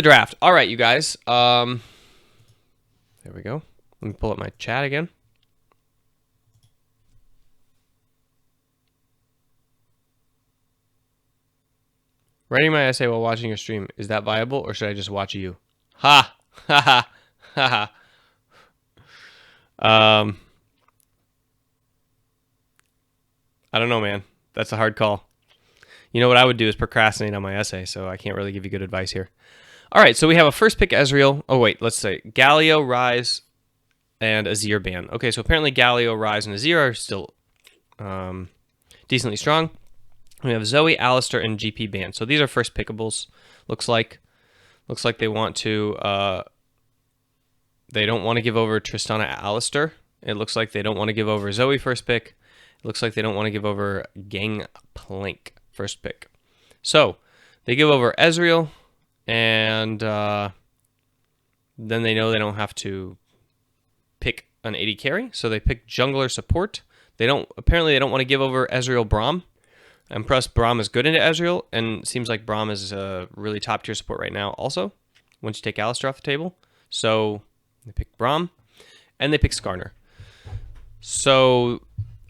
The draft. All right, you guys. There we go. Let me pull up my chat again. Writing my essay while watching your stream, is that viable, or should I just watch you? Ha! Ha ha! Ha ha! I don't know, man. That's a hard call. You know what I would do is procrastinate on my essay, so I can't really give you good advice here. All right, so we have a first pick Ezreal. Oh, wait, let's say Galio, Ryze, and Azir ban. Okay, so apparently Galio, Ryze, and Azir are still decently strong. We have Zoe, Alistair, and GP ban. So these are first pickables. Looks like they want to. They don't want to give over Tristana, Alistair. It looks like they don't want to give over Zoe first pick. It looks like they don't want to give over Gangplank first pick. So they give over Ezreal, and then they know they don't have to pick an AD carry, so they pick jungler support. Apparently they don't want to give over Ezreal Braum. I'm impressed Braum is good into Ezreal, and seems like Braum is a really top tier support right now also, once you take Alistair off the table. So they pick Braum, and they pick Skarner. So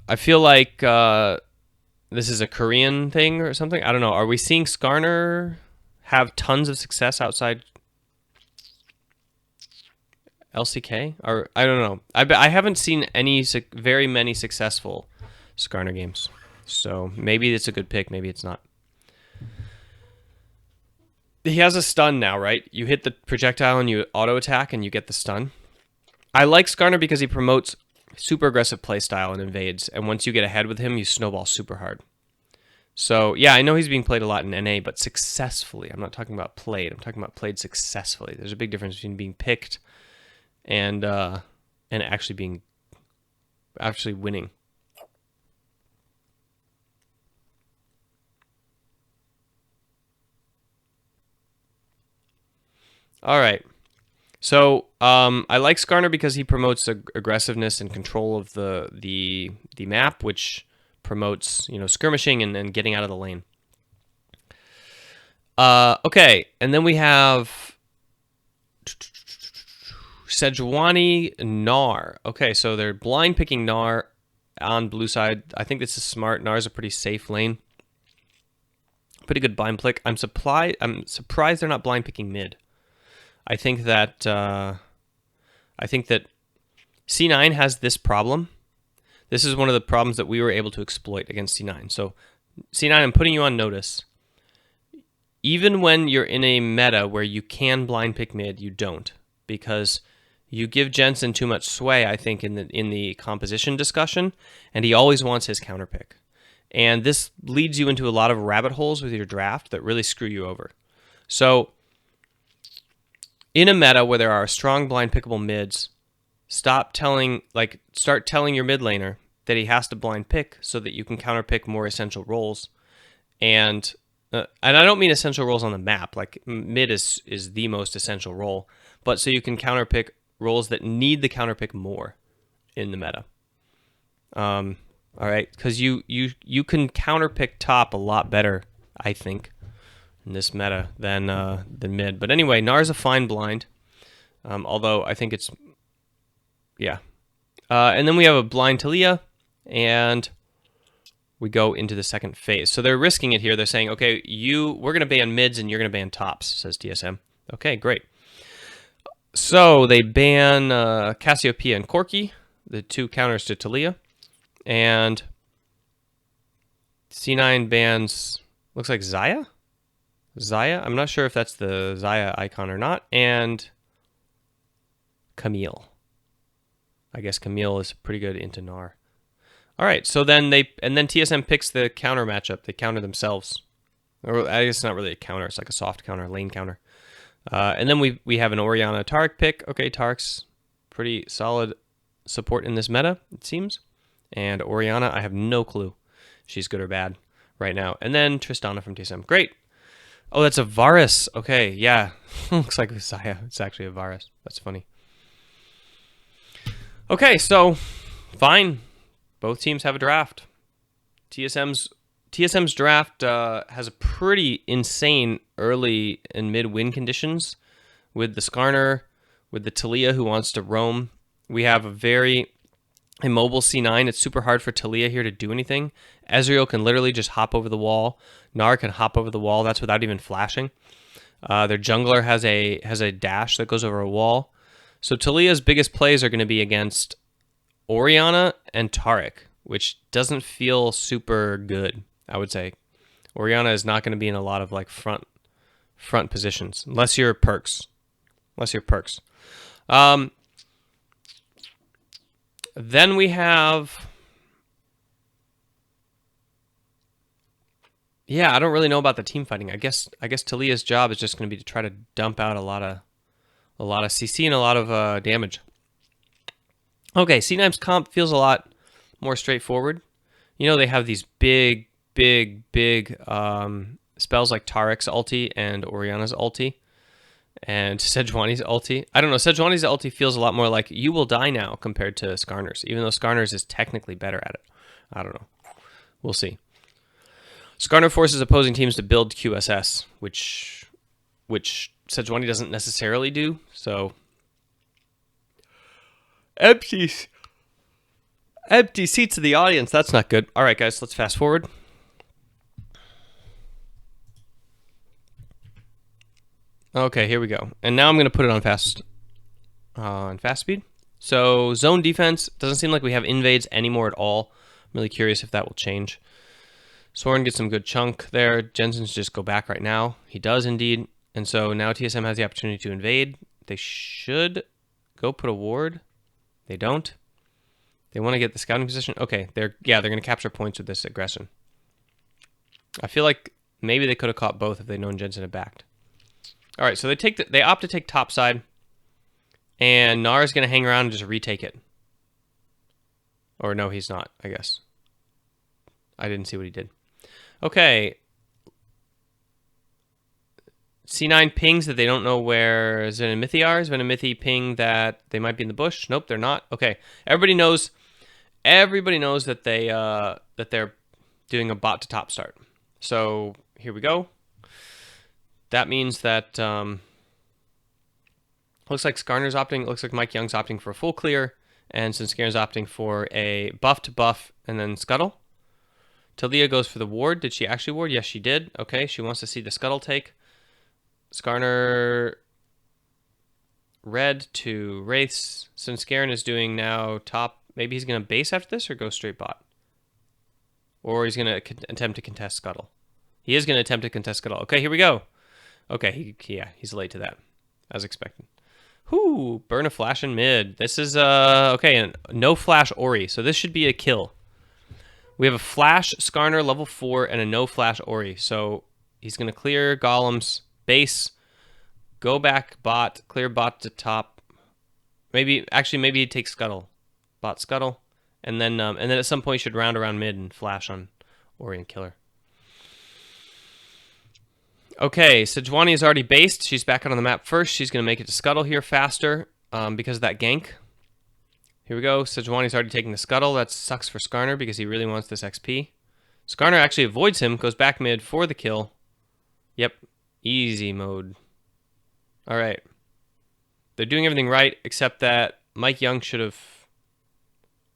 I feel like this is a Korean thing or something. I don't know. Are we seeing Skarner have tons of success outside LCK? Or I don't know. I haven't seen very many successful Skarner games. So maybe it's a good pick. Maybe it's not. He has a stun now, right? You hit the projectile and you auto attack and you get the stun. I like Skarner because he promotes super aggressive playstyle and invades. And once you get ahead with him, you snowball super hard. So yeah, I know he's being played a lot in NA, but successfully. I'm not talking about played. I'm talking about played successfully. There's a big difference between being picked and actually winning. All right. So I like Skarner because he promotes aggressiveness and control of the map, which promotes skirmishing and getting out of the lane. Okay, and then we have Sejuani Gnar. Okay, so they're blind picking Gnar on blue side. I think this is smart. Gnar's a pretty safe lane. Pretty good blind pick. I'm surprised they're not blind picking mid. I think that C9 has this problem. This is one of the problems that we were able to exploit against C9. So C9, I'm putting you on notice. Even when you're in a meta where you can blind pick mid, you don't, because you give Jensen too much sway, I think, in the composition discussion, and he always wants his counter pick. And this leads you into a lot of rabbit holes with your draft that really screw you over. So in a meta where there are strong blind pickable mids, start telling your mid laner that he has to blind pick so that you can counter pick more essential roles. And I don't mean essential roles on the map, like mid is the most essential role, but so you can counter pick roles that need the counter pick more in the meta. All right, because you can counter pick top a lot better, I think, in this meta than mid. But anyway, Gnar's a fine blind, although I think it's, yeah. And then we have a blind Talia, and we go into the second phase. So they're risking it here. They're saying, okay, we're going to ban mids and you're going to ban tops, says TSM. Okay, great. So they ban Cassiopeia and Corki, the two counters to Talia, and C9 bans, looks like Xayah? I'm not sure if that's the Xayah icon or not, and Camille. I guess Camille is pretty good into Gnar. All right, so then TSM picks the counter matchup. They counter themselves. Or I guess it's not really a counter. It's like a soft counter, lane counter. And then we have an Orianna Taric pick. Okay, Taric's pretty solid support in this meta, it seems. And Orianna, I have no clue if she's good or bad right now. And then Tristana from TSM. Great. Oh, that's a Varus. Okay, yeah. Looks like Xayah. It's actually a Varus. That's funny. Okay, so fine. Both teams have a draft. TSM's draft has a pretty insane early and mid win conditions. with the Skarner, with the Talia who wants to roam. We have a very immobile C9. It's super hard for Talia here to do anything. Ezreal can literally just hop over the wall. Gnar can hop over the wall. That's without even flashing. Their jungler has a dash that goes over a wall. So Talia's biggest plays are going to be against Orianna and Taric, which doesn't feel super good, I would say. Orianna is not going to be in a lot of like front positions unless you're perks. Then we have, yeah, I don't really know about the team fighting. I guess Talia's job is just going to be to try to dump out a lot of CC and a lot of damage. Okay, C9's comp feels a lot more straightforward. You know, they have these big spells like Taric's ulti and Orianna's ulti and Sejuani's ulti. I don't know, Sejuani's ulti feels a lot more like you will die now compared to Skarner's, even though Skarner's is technically better at it. I don't know. We'll see. Skarner forces opposing teams to build QSS, which Sejuani doesn't necessarily do, so empty seats of the audience. That's not good. All right, guys, let's fast forward. Okay, here we go. And now I'm going to put it on fast speed. So zone defense, doesn't seem like we have invades anymore at all. I'm really curious if that will change. Soren gets some good chunk there. Jensen's just go back right now. He does indeed. And so now TSM has the opportunity to invade. They should go put a ward. They don't. They want to get the scouting position. Okay, they're going to capture points with this aggression. I feel like maybe they could have caught both if they'd known Jensen had backed. All right, so they opt to take top side, and Gnar is going to hang around and just retake it. Or no, he's not, I guess. I didn't see what he did. Okay. C9 pings that they don't know where Venomithi are. Is Venomithi ping that they might be in the bush? Nope, they're not. Okay. Everybody knows that they're doing a bot to top start. So here we go. That means that looks like Skarner's opting. Looks like Mike Young's opting for a full clear, and Sinscare's opting for a buff to buff and then scuttle. Talia goes for the ward. Did she actually ward? Yes, she did. Okay, she wants to see the scuttle take. Skarner red to Wraiths. Sinskaren is doing now top. Maybe he's going to base after this or go straight bot. Or he's going to attempt to contest scuttle. He is going to attempt to contest scuttle. Okay, here we go. Okay, he's late to that, as expected. Whoo, burn a flash in mid. This is, okay, no flash Ori, so this should be a kill. We have a flash Skarner level 4 and a no flash Ori, so he's going to clear Golem's base, go back bot, clear bot to top. Maybe he'd take scuttle, bot scuttle, and then at some point he should round around mid and flash on Ori and kill her. Okay, Sejuani is already based. She's back out on the map first. She's going to make it to scuttle here faster because of that gank. Here we go. Sejuani's already taking the scuttle. That sucks for Skarner because he really wants this XP. Skarner actually avoids him, goes back mid for the kill. Yep, easy mode. All right. They're doing everything right except that Mike Young should have...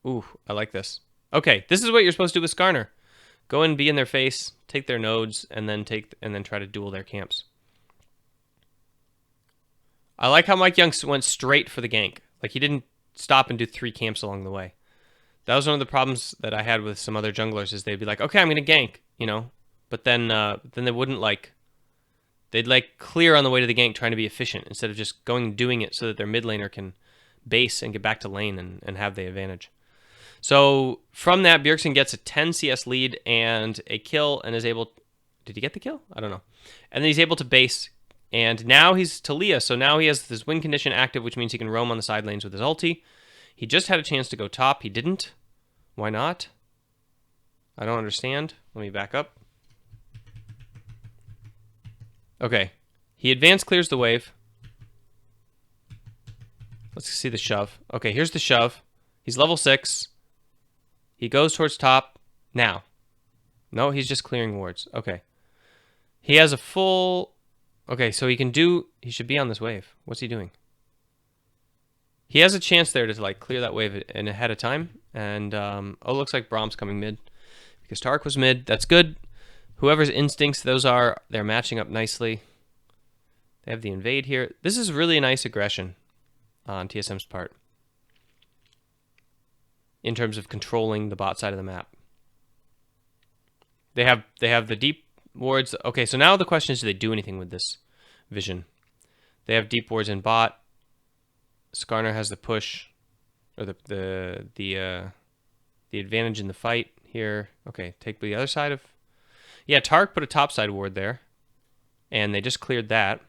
Ooh, I like this. Okay, this is what you're supposed to do with Skarner. Go and be in their face, take their nodes, and then try to duel their camps. I like how Mike Young went straight for the gank. Like, he didn't stop and do 3 camps along the way. That was one of the problems that I had with some other junglers, is they'd be like, okay, I'm going to gank, you know? But then they wouldn't, like... They'd, like, clear on the way to the gank trying to be efficient instead of just going and doing it so that their mid laner can base and get back to lane and have the advantage. So from that, Bjergsen gets a 10 CS lead and a kill and is able... Did he get the kill? I don't know. And then he's able to base. And now he's Talia, so now he has this win condition active, which means he can roam on the side lanes with his ulti. He just had a chance to go top. He didn't. Why not? I don't understand. Let me back up. Okay. He advance clears the wave. Let's see the shove. Okay, here's the shove. He's level 6. He goes towards top now. No, he's just clearing wards. Okay. He has a full Okay, so he should be on this wave. What's he doing? He has a chance there to like clear that wave in ahead of time. And, looks like Brahm's coming mid. Because Tark was mid. That's good. Whoever's instincts those are, they're matching up nicely. They have the invade here. This is really a nice aggression on TSM's part in terms of controlling the bot side of the map. They have the deep wards. Okay, so now the question is, do they do anything with this vision? They have deep wards in bot. Skarner has the push, or the advantage in the fight here. Okay, take the other side of. Yeah, Tark put a topside ward there, and they just cleared that.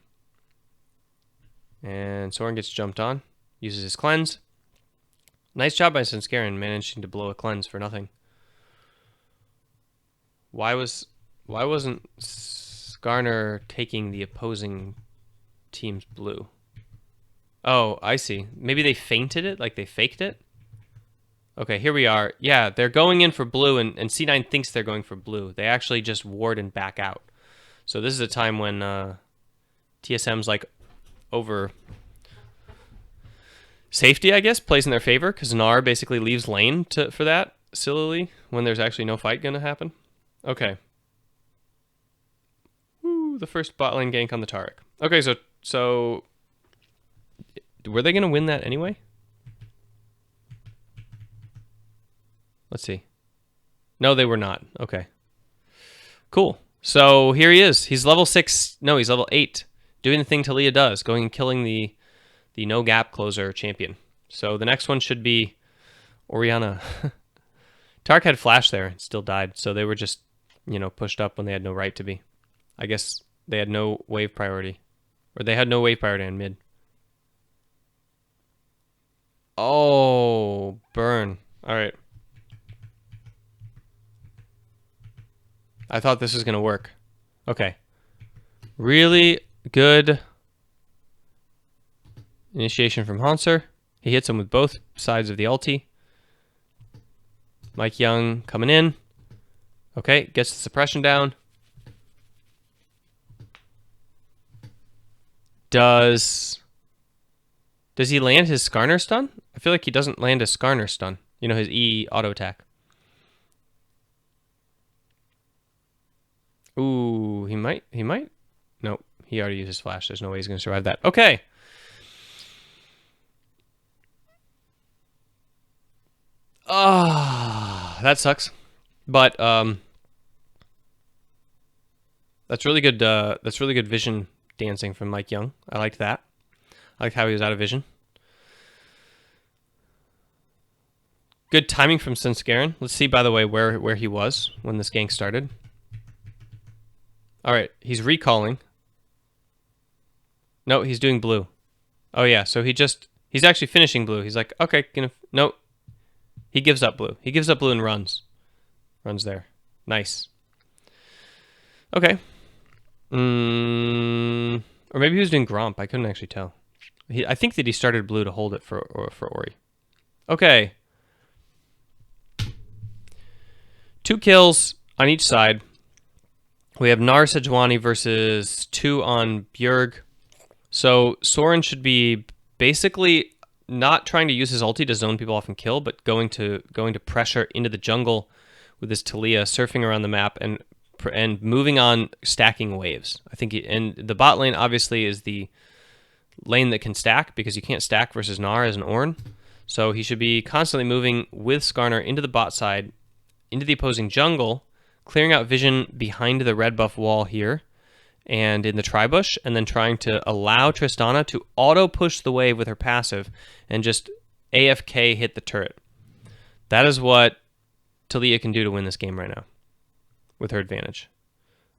And Soren gets jumped on, uses his cleanse. Nice job by Svenskeren managing to blow a cleanse for nothing. Why wasn't Skarner taking the opposing team's blue? Oh, I see. Maybe they feinted it, like they faked it? Okay, here we are. Yeah, they're going in for blue, and C9 thinks they're going for blue. They actually just ward and back out. So this is a time when TSM's like over safety, I guess, plays in their favor, because Gnar basically leaves lane for that, sillily, when there's actually no fight going to happen. Okay. Woo, the first bot lane gank on the Taric. Okay, so were they going to win that anyway? Let's see. No, they were not. Okay. Cool. So here he is. He's level 6. No, he's level 8. Doing the thing Taliyah does, going and killing the no gap closer champion. So the next one should be Orianna. Tark had flash there and still died. So they were just, pushed up when they had no right to be. I guess they had no wave priority. Or they had no wave priority on mid. Oh, burn. All right. I thought this was going to work. Okay. Really good initiation from Hanser. He hits him with both sides of the ulti. Mike Young coming in. Okay, gets the suppression down. Does he land his Skarner stun? I feel like he doesn't land his Skarner stun. His E auto attack. Ooh, he might. Nope, he already used his flash. There's no way he's going to survive that. Okay. That sucks. But that's really good. That's really good vision dancing from Mike Young. I liked that. I liked how he was out of vision. Good timing from Svenskeren. Let's see, by the way, where he was when this gank started. All right, he's recalling. No, he's doing blue. Oh yeah, so he's actually finishing blue. He's like, okay, no. He gives up blue. He gives up blue and runs. Runs there. Nice. Okay. Or maybe he was doing Gromp. I couldn't actually tell. I think that he started blue to hold it for Ori. Okay. 2 kills on each side. We have Gnar Sejuani versus 2 on Bjerg. So Soren should be basically not trying to use his ulti to zone people off and kill, but going to pressure into the jungle with his Taliyah, surfing around the map and moving on, stacking waves. I think and the bot lane obviously is the lane that can stack, because you can't stack versus Gnar as an Ornn. So he should be constantly moving with Skarner into the bot side, into the opposing jungle, clearing out vision behind the red buff wall here and in the tri-bush, and then trying to allow Tristana to auto-push the wave with her passive and just AFK hit the turret. That is what Taliyah can do to win this game right now with her advantage.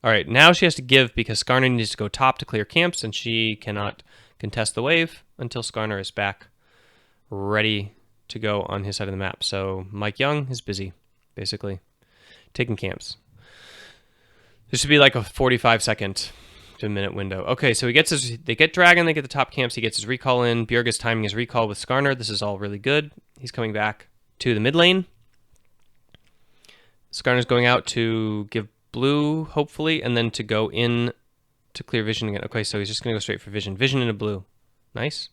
All right, now she has to give, because Skarner needs to go top to clear camps, and she cannot contest the wave until Skarner is back ready to go on his side of the map. So Mike Young is busy, basically, taking camps. This should be like a 45-second to a minute window. Okay, so they get Dragon, they get the top camps, he gets his recall in. Bjerg is timing his recall with Skarner. This is all really good. He's coming back to the mid lane. Skarner's going out to give blue, hopefully, and then to go in to clear vision again. Okay, so he's just going to go straight for vision. Vision into blue. Nice.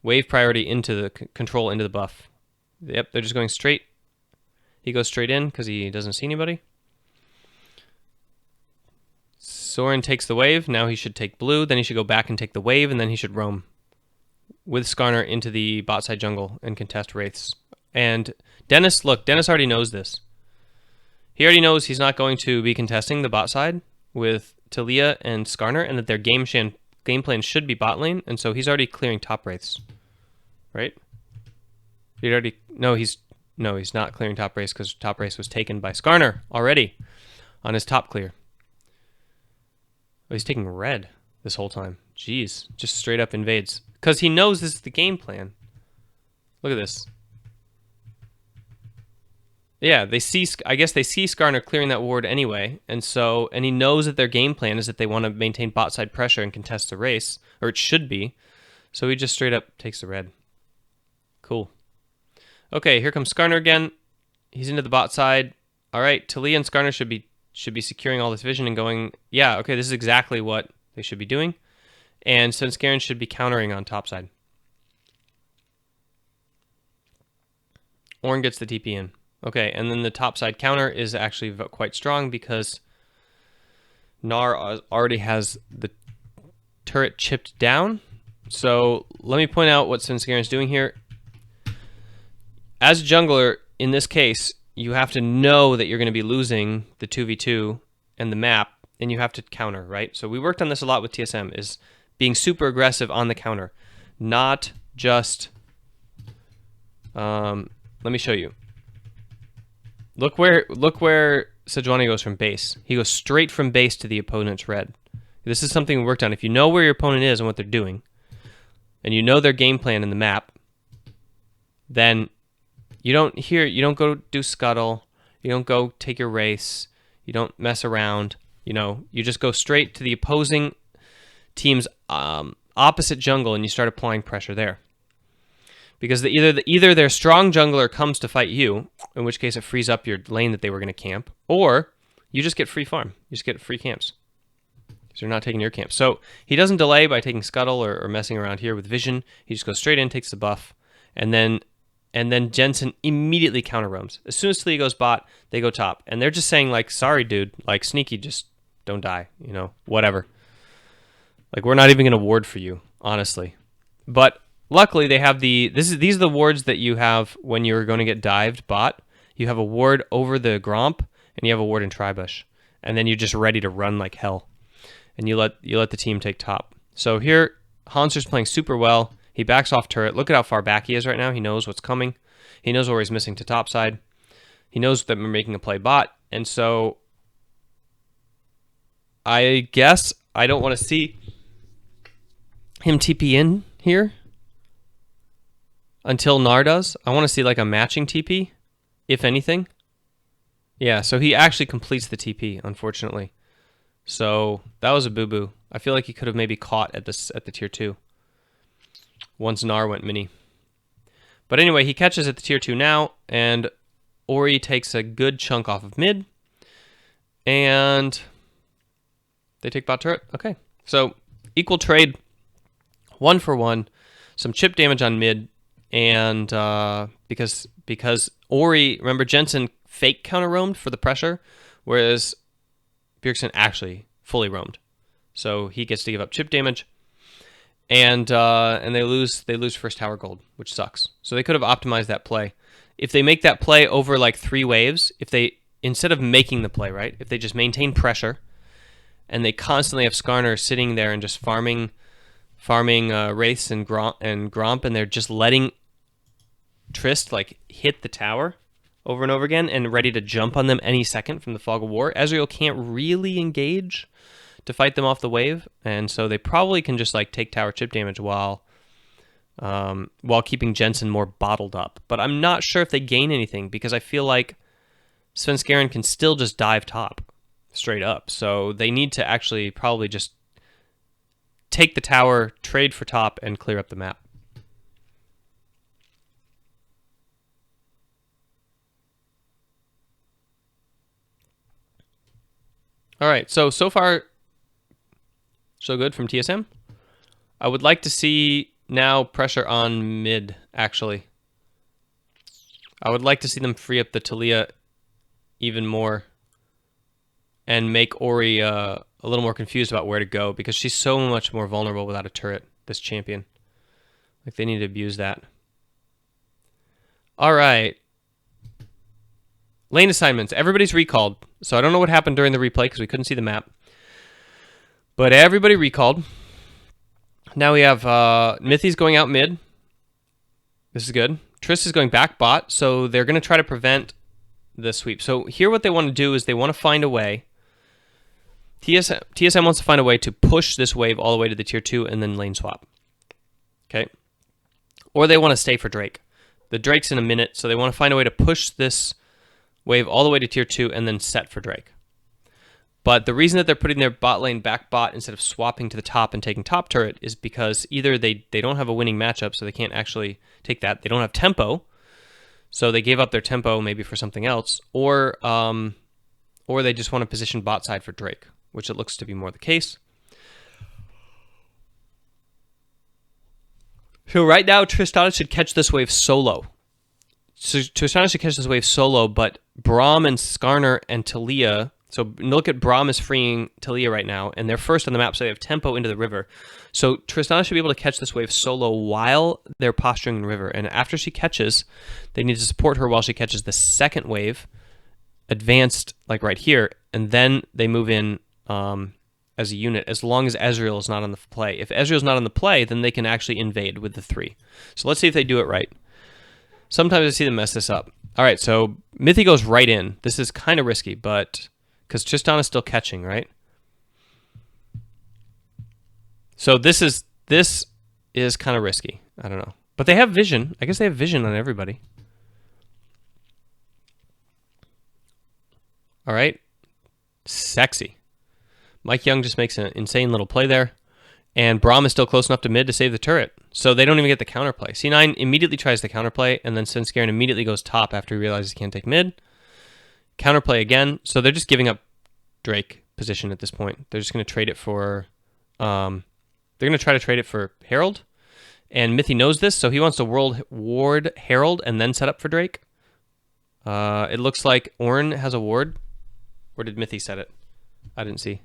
Wave priority into the control, into the buff. Yep, they're just going straight. He goes straight in because he doesn't see anybody. Soren takes the wave. Now he should take blue. Then he should go back and take the wave, and then he should roam with Skarner into the bot side jungle and contest Wraiths. And Dennis, look, Dennis already knows this. He already knows he's not going to be contesting the bot side with Talia and Skarner, and that their game plan should be bot lane, and so he's already clearing top Wraiths. Right? He's not clearing top Wraiths because top Wraiths was taken by Skarner already on his top clear. Oh, he's taking red this whole time. Jeez, just straight up invades. Because he knows this is the game plan. Look at this. Yeah, I guess they see Skarner clearing that ward anyway, and he knows that their game plan is that they want to maintain bot side pressure and contest the race, or it should be. So he just straight up takes the red. Cool. Okay, here comes Skarner again. He's into the bot side. All right, Talia and Skarner should be securing all this vision and going, yeah, okay, this is exactly what they should be doing. And Svenskeren should be countering on top side. Ornn gets the TP in. Okay, and then the top side counter is actually quite strong because Gnar already has the turret chipped down. So let me point out what Svenskeren is doing here. As a jungler, in this case, you have to know that you're going to be losing the 2v2 and the map, and you have to counter, right? So we worked on this a lot with TSM, is being super aggressive on the counter, not just... let me show you. Look where Sejuani goes from base. He goes straight from base to the opponent's red. This is something we worked on. If you know where your opponent is and what they're doing, and you know their game plan in the map, then you don't go do scuttle, you don't go take your race, you don't mess around, you just go straight to the opposing team's opposite jungle and you start applying pressure there. Because either their strong jungler comes to fight you, in which case it frees up your lane that they were going to camp, or you just get free farm. You just get free camps. Because you're not taking your camp. So he doesn't delay by taking scuttle or messing around here with vision. He just goes straight in, takes the buff, and then Jensen immediately counter roams. As soon as Talia goes bot, they go top. And they're just saying, like, sorry, dude, like, sneaky, just don't die, whatever. Like, we're not even going to ward for you, honestly. But luckily, they have these are the wards that you have when you're going to get dived bot. You have a ward over the Gromp, and you have a ward in Tribush. And then you're just ready to run like hell. And you let the team take top. So here, Hanser's playing super well. He backs off turret. Look at how far back he is right now. He knows what's coming. He knows where he's missing to top side. He knows that we're making a play bot. And so I guess I don't want to see him TP in here until Gnar does. I want to see like a matching TP, if anything. Yeah, so he actually completes the TP, unfortunately. So that was a boo-boo. I feel like he could have maybe caught at the tier 2 once Gnar went mini. But anyway, he catches at the tier 2 now, and Ori takes a good chunk off of mid, and they take bot turret. Okay, so equal trade, 1 for 1, some chip damage on mid, and because Ori, remember Jensen fake counter roamed for the pressure, whereas Bjergsen actually fully roamed, so he gets to give up chip damage, and they lose first tower gold, which sucks. So they could have optimized that play. If they make that play over like 3 waves, if they instead of making the play, right, if they just maintain pressure, and they constantly have Skarner sitting there and just farming Wraiths and Gromp, and they're just letting Trist like hit the tower over and over again and ready to jump on them any second from the Fog of War. Ezreal can't really engage to fight them off the wave, and so they probably can just like take tower chip damage while keeping Jensen more bottled up. But I'm not sure if they gain anything, because I feel like Svenskeren can still just dive top straight up. So they need to actually probably just take the tower, trade for top, and clear up the map. All right, so far So good from TSM. I would like to see now pressure on mid, actually. I would like to see them free up the Talia even more and make Ori a little more confused about where to go, because she's so much more vulnerable without a turret, this champion. Like, they need to abuse that. All right. Lane assignments. Everybody's recalled. So I don't know what happened during the replay because we couldn't see the map. But everybody recalled. Now we have Mithy's going out mid. This is good. Triss is going back bot, so they're going to try to prevent the sweep. So here what they want to do is they want to find a way. TSM wants to find a way to push this wave all the way to the tier 2 and then lane swap. Okay? Or they want to stay for Drake. The Drake's in a minute, so they want to find a way to push this wave all the way to tier 2 and then set for Drake. But the reason that they're putting their bot lane back bot instead of swapping to the top and taking top turret is because either they don't have a winning matchup, so they can't actually take that. They don't have tempo, so they gave up their tempo maybe for something else, or they just want to position bot side for Drake, which it looks to be more the case. So right now, Tristana should catch this wave solo. So Tristana should catch this wave solo, but Braum and Skarner and Talia. So look at Braum is freeing Talia right now, and they're first on the map, so they have tempo into the river. So Tristana should be able to catch this wave solo while they're posturing in the river, and after she catches, they need to support her while she catches the second wave, advanced like right here, and then they move in as a unit, as long as Ezreal is not on the play. If Ezreal's not on the play, then they can actually invade with the 3. So let's see if they do it right. Sometimes I see them mess this up. All right, so Mithy goes right in. This is kind of risky, but because Tristana is still catching, right? So this is kind of risky. I don't know. But they have vision. I guess they have vision on everybody. All right. Sexy. Mike Young just makes an insane little play there. And Braum is still close enough to mid to save the turret. So they don't even get the counterplay. C9 immediately tries the counterplay, and then Svenskeren immediately goes top after he realizes he can't take mid. Counterplay again. So they're just giving up Drake position at this point. They're just going to trade it for... they're going to try to trade it for Herald. And Mithy knows this, so he wants to ward Herald and then set up for Drake. It looks like Ornn has a ward. Or did Mithy set it? I didn't see.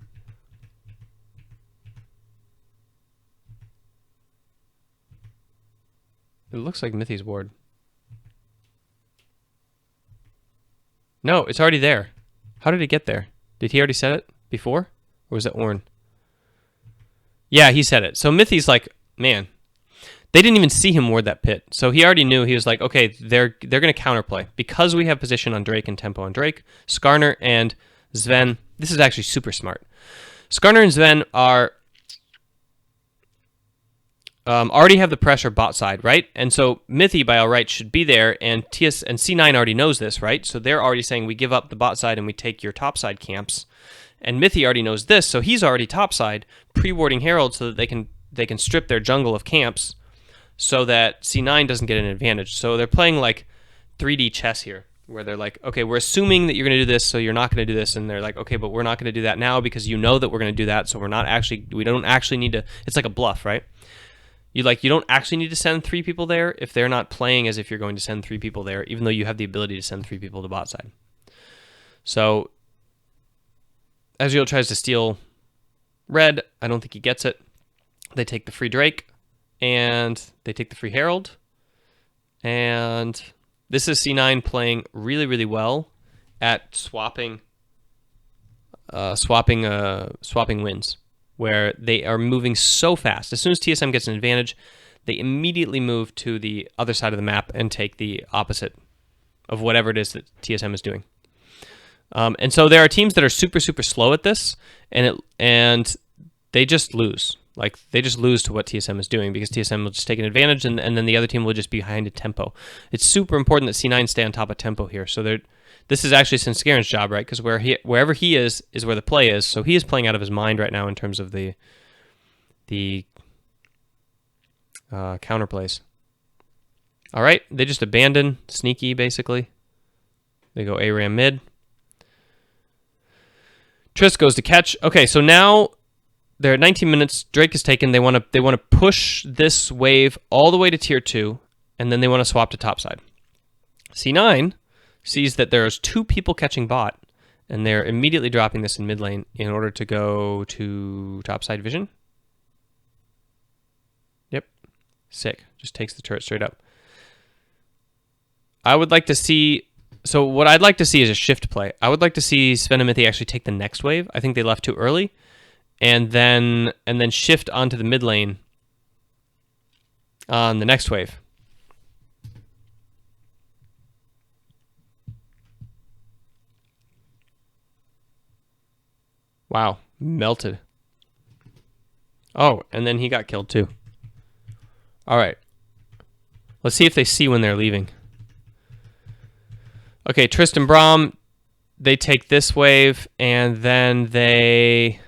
It looks like Mithy's ward. No, it's already there. How did it get there? Did he already set it before? Or was it Ornn? Yeah, he set it. So Mithy's like, man, they didn't even see him ward that pit. So he already knew. He was like, okay, they're going to counterplay. Because we have position on Drake and tempo on Drake, Skarner and Sven, this is actually super smart. Skarner and Sven are... already have the pressure bot side, right? And so Mithy, by all rights, should be there, and C9 already knows this, right? So they're already saying, we give up the bot side and we take your top side camps. And Mithy already knows this, so he's already top side, pre-warding Herald so that they can strip their jungle of camps so that C9 doesn't get an advantage. So they're playing like 3D chess here, where they're like, okay, we're assuming that you're going to do this, so you're not going to do this, and they're like, okay, but we're not going to do that now because you know that we're going to do that, so we don't actually need to, it's like a bluff, right? You don't actually need to send 3 people there if they're not playing as if you're going to send 3 people there, even though you have the ability to send 3 people to bot side. So Ezreal tries to steal red. I don't think he gets it. They take the free Drake, and they take the free Herald. And this is C9 playing really, really well at swapping wins, where they are moving so fast. As soon as TSM gets an advantage, they immediately move to the other side of the map and take the opposite of whatever it is that TSM is doing. And so there are teams that are super, super slow at this, and they just lose. Like, they just lose to what TSM is doing because TSM will just take an advantage, and then the other team will just be behind a tempo. It's super important that C9 stay on top of tempo here. So this is actually Svenskaren's job, right? Because wherever he is where the play is. So he is playing out of his mind right now in terms of the counterplays. All right, they just abandon Sneaky, basically. They go ARAM mid. Triss goes to catch. Okay, so now they're at 19 minutes. Drake is taken. They want to push this wave all the way to tier 2, and then they want to swap to topside. C9 sees that there's 2 people catching bot, and they're immediately dropping this in mid lane in order to go to topside vision. Yep, sick. Just takes the turret straight up. I would like to see. So what I'd like to see is a shift play. I would like to see Sven and Mithy actually take the next wave. I think they left too early, and then shift onto the mid lane on the next wave. Wow, melted. Oh, and then he got killed too. All right. Let's see if they see when they're leaving. Okay, Tristan Braum, they take this wave, and then they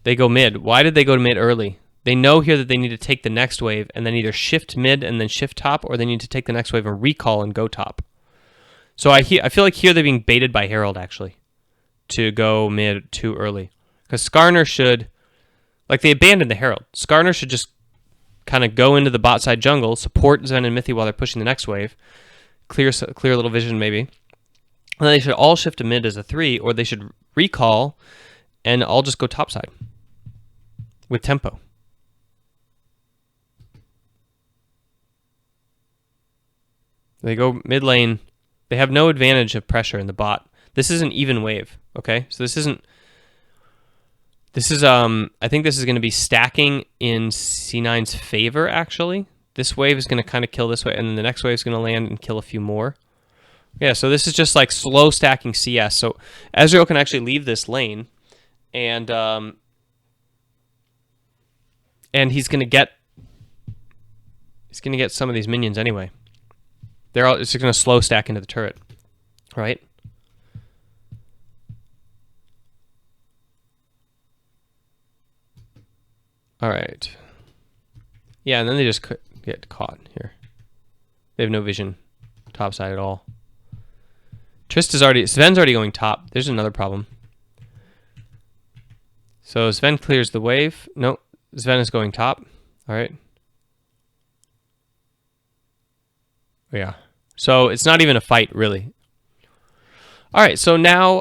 go mid. Why did they go to mid early? They know here that they need to take the next wave, and then either shift mid and then shift top, or they need to take the next wave and recall and go top. So I feel like here they're being baited by Herald, actually, to go mid too early. Because Skarner should, like, they abandoned the Herald. Skarner should just kind of go into the bot side jungle, support Zen and Mithy while they're pushing the next wave, clear a little vision maybe. And then they should all shift to mid as a 3, or they should recall and all just go topside with tempo. They go mid lane. They have no advantage of pressure in the bot. This is an even wave, okay? So this is I think this is going to be stacking in C9's favor, actually. This wave is going to kind of kill this way, and then the next wave is going to land and kill a few more. Yeah, so this is just like slow stacking CS. So Ezreal can actually leave this lane, and he's going to get some of these minions anyway. It's just going to slow stack into the turret, right? All right. Yeah, and then they just get caught here. They have no vision topside at all. Sven's already going top. There's another problem. So Sven clears the wave. No, Sven is going top. All right. Yeah. So it's not even a fight, really. All right, so now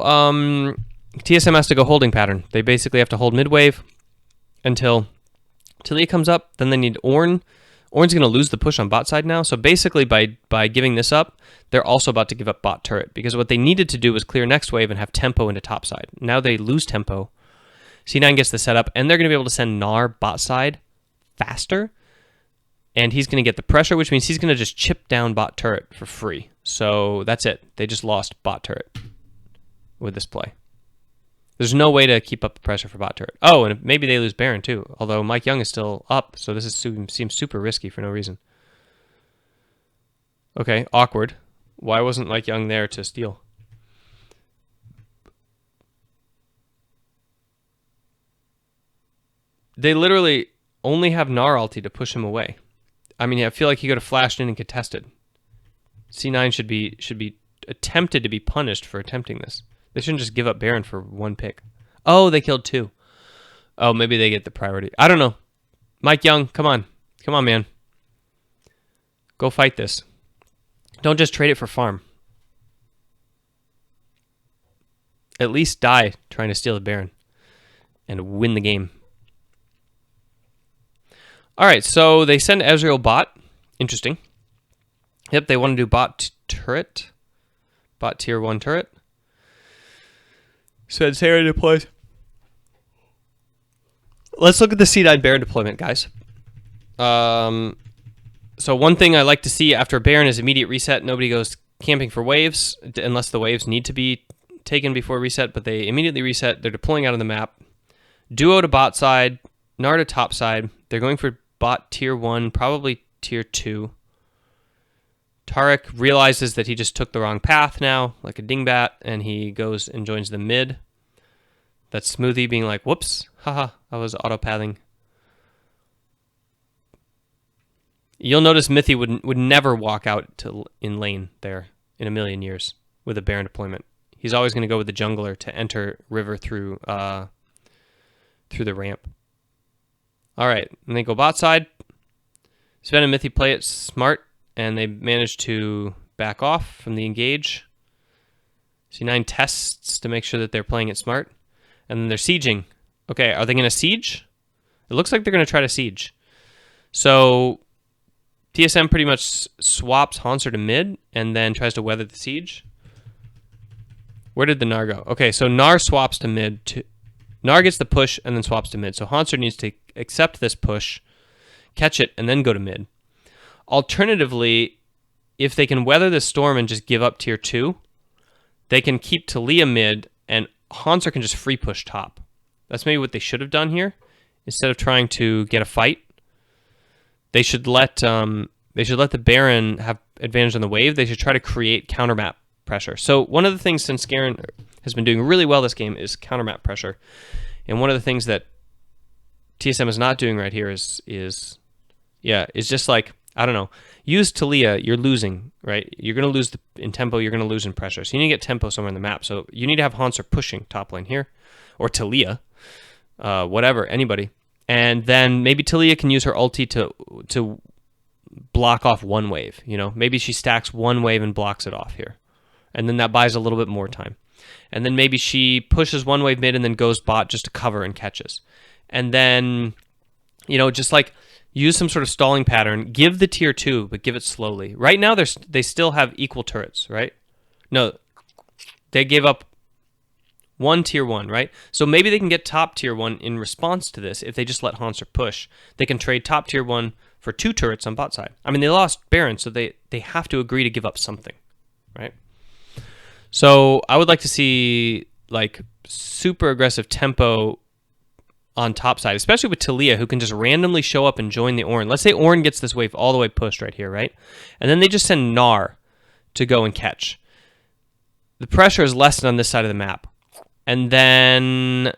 TSM has to go holding pattern. They basically have to hold mid wave until Talia comes up. Then they need Ornn. Ornn's going to lose the push on bot side now. So basically by giving this up, they're also about to give up bot turret, because what they needed to do was clear next wave and have tempo into top side. Now they lose tempo. C9 gets the setup, and they're going to be able to send Gnar bot side faster, and he's going to get the pressure, which means he's going to just chip down bot turret for free. So that's it. They just lost bot turret with this play. There's no way to keep up the pressure for bot turret. Oh, and maybe they lose Baron too, although Mike Young is still up, so this seems super risky for no reason. Okay, awkward. Why wasn't Mike Young there to steal? They literally only have Gnar ulti to push him away. I mean, I feel like he could have flashed in and contested. C9 should be attempted to be punished for attempting this. They shouldn't just give up Baron for one pick. Oh, they killed 2. Oh, maybe they get the priority. I don't know. Mike Young, come on. Come on, man. Go fight this. Don't just trade it for farm. At least die trying to steal the Baron and win the game. All right, so they send Ezreal bot. Interesting. Yep, they want to do bot turret. Bot tier 1 turret. So Sarah deploys. Let's look at the C9 Baron deployment, guys. So one thing I like to see after Baron is immediate reset. Nobody goes camping for waves unless the waves need to be taken before reset, but they immediately reset. They're deploying out of the map. Duo to bot side, Gnar to top side. They're going for bot tier 1, probably tier 2. Tarek realizes that he just took the wrong path now, like a dingbat, and he goes and joins the mid. That's Smoothie being like, whoops, haha, I was auto-pathing. You'll notice Mithy would never walk out in lane there in a million years with a Baron deployment. He's always going to go with the jungler to enter river through through the ramp. All right, and they go bot side. Sven and Mithy play it smart, and they manage to back off from the engage. C9 tests to make sure that they're playing it smart. And then they're sieging. Okay, are they going to siege? It looks like they're going to try to siege. So TSM pretty much swaps Hanser to mid and then tries to weather the siege. Where did the Gnar go? Okay, so Gnar swaps to mid. Gnar gets the push and then swaps to mid. So Hanser needs to accept this push, catch it, and then go to mid. Alternatively, if they can weather the storm and just give up tier 2, they can keep Talia mid and Hanser can just free push top. That's maybe what they should have done here. Instead of trying to get a fight, they should let the Baron have advantage on the wave. They should try to create counter map pressure. So one of the things since Garen has been doing really well this game is counter map pressure. And one of the things that TSM is not doing right here is just like, I don't know, use Talia, you're losing, right? You're going to lose in tempo, you're going to lose in pressure. So you need to get tempo somewhere in the map. So you need to have Hanser pushing top lane here, or Talia, whatever, anybody. And then maybe Talia can use her ulti to block off one wave, you know? Maybe she stacks one wave and blocks it off here. And then that buys a little bit more time. And then maybe she pushes one wave mid and then goes bot just to cover and catches. And then, you know, just like use some sort of stalling pattern, give the tier 2, but give it slowly. Right now, they still have equal turrets, right? No, they gave up one tier 1, right? So maybe they can get top tier 1 in response to this if they just let Hanser push. They can trade top tier 1 for 2 turrets on bot side. I mean, they lost Baron, so they have to agree to give up something, right? So I would like to see like super aggressive tempo on top side, especially with Talia, who can just randomly show up and join the Ornn. Let's say Ornn gets this wave all the way pushed right here, right? And then they just send Gnar to go and catch. The pressure is lessened on this side of the map. And then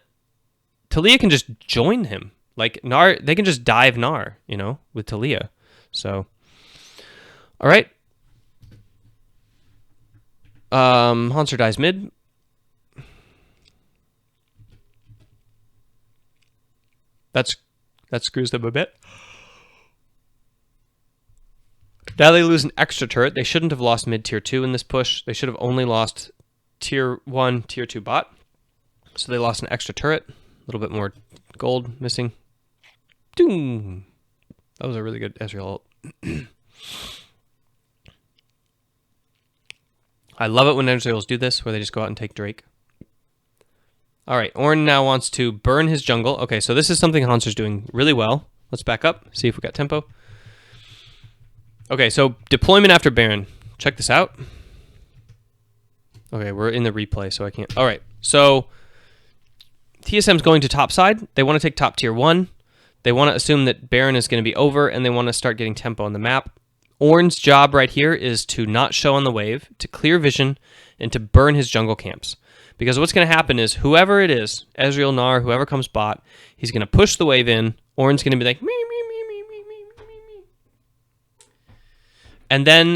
Talia can just join him. Like Gnar, they can just dive Gnar, you know, with Talia. So, all right. Hanser dies mid. That screws them a bit. Now they lose an extra turret. They shouldn't have lost mid tier 2 in this push. They should have only lost tier 1, tier 2 bot. So they lost an extra turret. A little bit more gold missing. Doom. That was a really good Ezreal ult. I love it when Ezreals do this, where they just go out and take Drake. All right, Ornn now wants to burn his jungle. Okay, so this is something Hanser's doing really well. Let's back up, see if we got tempo. Okay, so deployment after Baron. Check this out. Okay, we're in the replay, so I can't. All right, so TSM's going to top side. They want to take top tier 1. They want to assume that Baron is going to be over, and they want to start getting tempo on the map. Ornn's job right here is to not show on the wave, to clear vision, and to burn his jungle camps. Because what's going to happen is whoever it is, Ezreal, Gnar, whoever comes bot, he's going to push the wave in. Ornn's going to be like, me, me, me, me, me, me, me, me. And then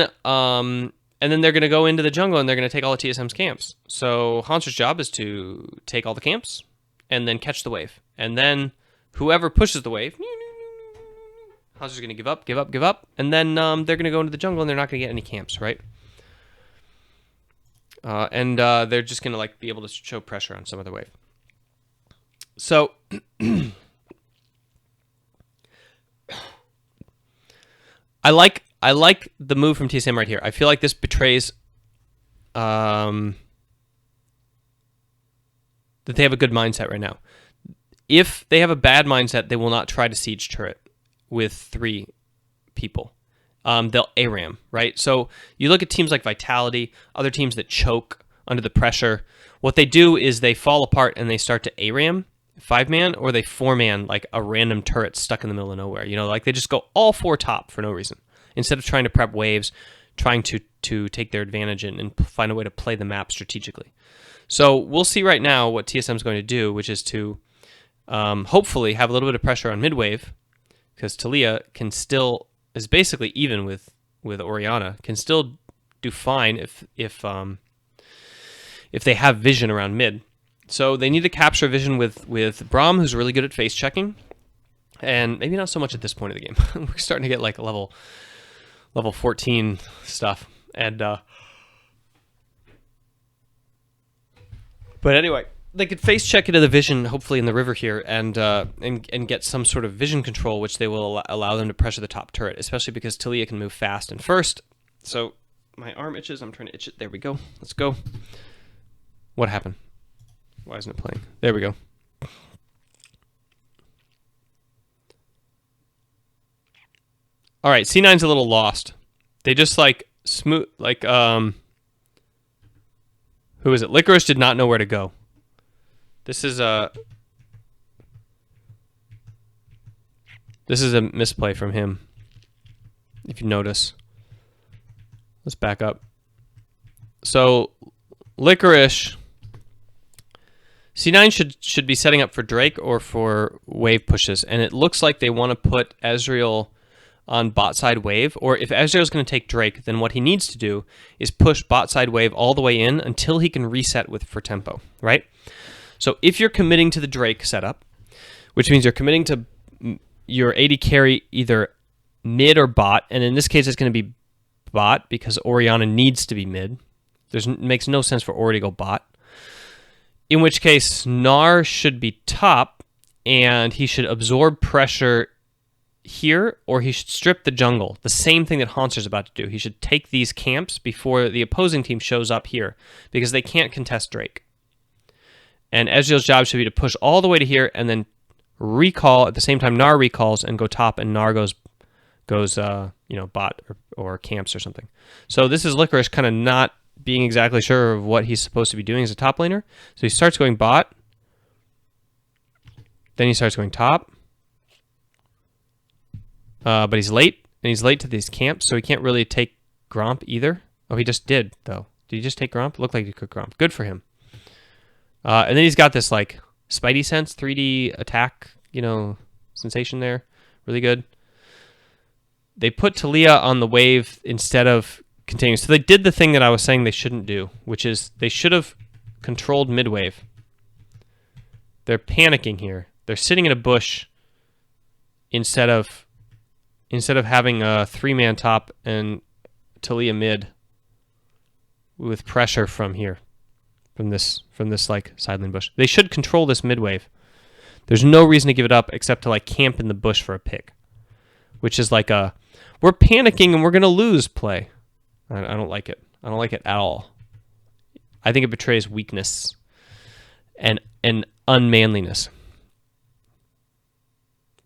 they're going to go into the jungle and they're going to take all of TSM's camps. So Hanser's job is to take all the camps and then catch the wave. And then whoever pushes the wave, Hanser's going to give up, give up, give up. And then they're going to go into the jungle and they're not going to get any camps, right? And they're just going to like be able to show pressure on some other wave. So I like the move from TSM right here. I feel like this betrays that they have a good mindset right now. If they have a bad mindset, they will not try to siege turret with 3 people. They'll ARAM, right? So you look at teams like Vitality, other teams that choke under the pressure. What they do is they fall apart and they start to ARAM, 5-man, or they 4-man, like a random turret stuck in the middle of nowhere. You know, like they just go all 4 top for no reason. Instead of trying to prep waves, trying to take their advantage and find a way to play the map strategically. So we'll see right now what TSM is going to do, which is to hopefully have a little bit of pressure on mid-wave, because Talia is basically even with Orianna, can still do fine if they have vision around mid. So they need to capture vision with Braum, who's really good at face checking, and maybe not so much at this point of the game. We're starting to get like level 14 stuff, and but anyway, they could face check into the vision, hopefully in the river here, and get some sort of vision control, which they will allow them to pressure the top turret, especially because Talia can move fast and first. So my arm itches. I'm trying to itch it. There we go. Let's go. What happened? Why isn't it playing? There we go. All right, C9's a little lost. They just like smooth, like who is it? Licorice did not know where to go. This is a misplay from him. If you notice, let's back up. So Licorice. C9 should be setting up for Drake or for wave pushes, and it looks like they want to put Ezreal on bot side wave, or if Ezreal's going to take Drake, then what he needs to do is push bot side wave all the way in until he can reset for tempo, right? So if you're committing to the Drake setup, which means you're committing to your AD carry either mid or bot, and in this case it's going to be bot because Orianna needs to be mid. It makes no sense for Ori to go bot. In which case, Gnar should be top, and he should absorb pressure here, or he should strip the jungle. The same thing that Haunter's about to do. He should take these camps before the opposing team shows up here, because they can't contest Drake. And Ezreal's job should be to push all the way to here, and then recall at the same time Gnar recalls and go top, and Gnar goes bot or camps or something. So this is Licorice kind of not being exactly sure of what he's supposed to be doing as a top laner. So he starts going bot. Then he starts going top. But he's late, and he's late to these camps, so he can't really take Gromp either. Oh, he just did, though. Did he just take Gromp? Looked like he could Gromp. Good for him. And then he's got this, like, Spidey sense, 3D attack, sensation there. Really good. They put Talia on the wave instead of continuing. So they did the thing that I was saying they shouldn't do, which is they should have controlled mid-wave. They're panicking here. They're sitting in a bush instead of having a 3-man top and Talia mid with pressure from here, from this like sideline bush. They should control this mid-wave. There's no reason to give it up except to like camp in the bush for a pick, which is like a we're panicking and we're gonna lose play. I don't like it. I don't like it at all. I think it betrays weakness and unmanliness.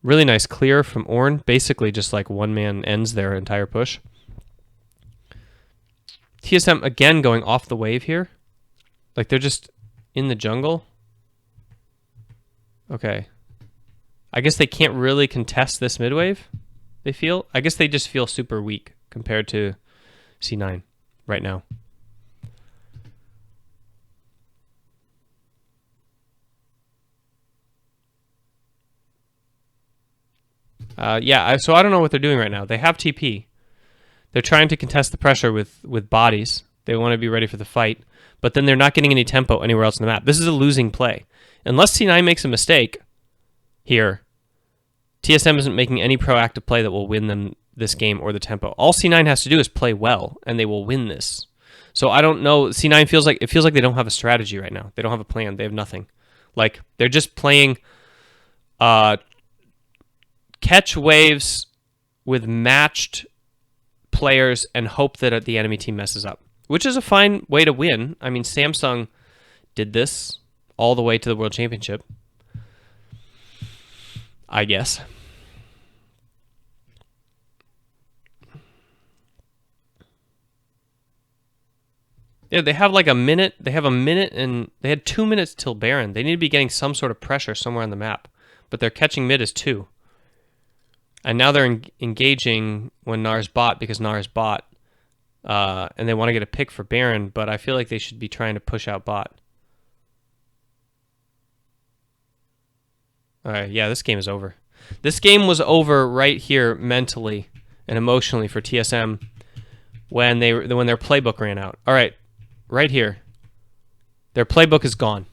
Really nice clear from Ornn. Basically just like one man ends their entire push. TSM again going off the wave here. Like they're just in the jungle. Okay. I guess they can't really contest this mid wave, they feel. I guess they just feel super weak compared to C9 right now. So I don't know what they're doing right now. They have TP. They're trying to contest the pressure with bodies. They want to be ready for the fight, but then they're not getting any tempo anywhere else in the map. This is a losing play. Unless C9 makes a mistake here, TSM isn't making any proactive play that will win them this game or the tempo. All C9 has to do is play well, and they will win this. So I don't know. C9 feels like they don't have a strategy right now. They don't have a plan. They have nothing. Like they're just playing catch waves with matched players and hope that the enemy team messes up, which is a fine way to win. I mean, Samsung did this all the way to the World Championship, I guess. Yeah, they have like a minute. They have a minute, and they had 2 minutes till Baron. They need to be getting some sort of pressure somewhere on the map, but they're catching mid as 2. And now they're engaging when Gnar's bot because Gnar's bot, and they want to get a pick for Baron, but I feel like they should be trying to push out bot. All right, yeah, this game is over. This game was over right here mentally and emotionally for TSM when their playbook ran out. All right, right here. Their playbook is gone.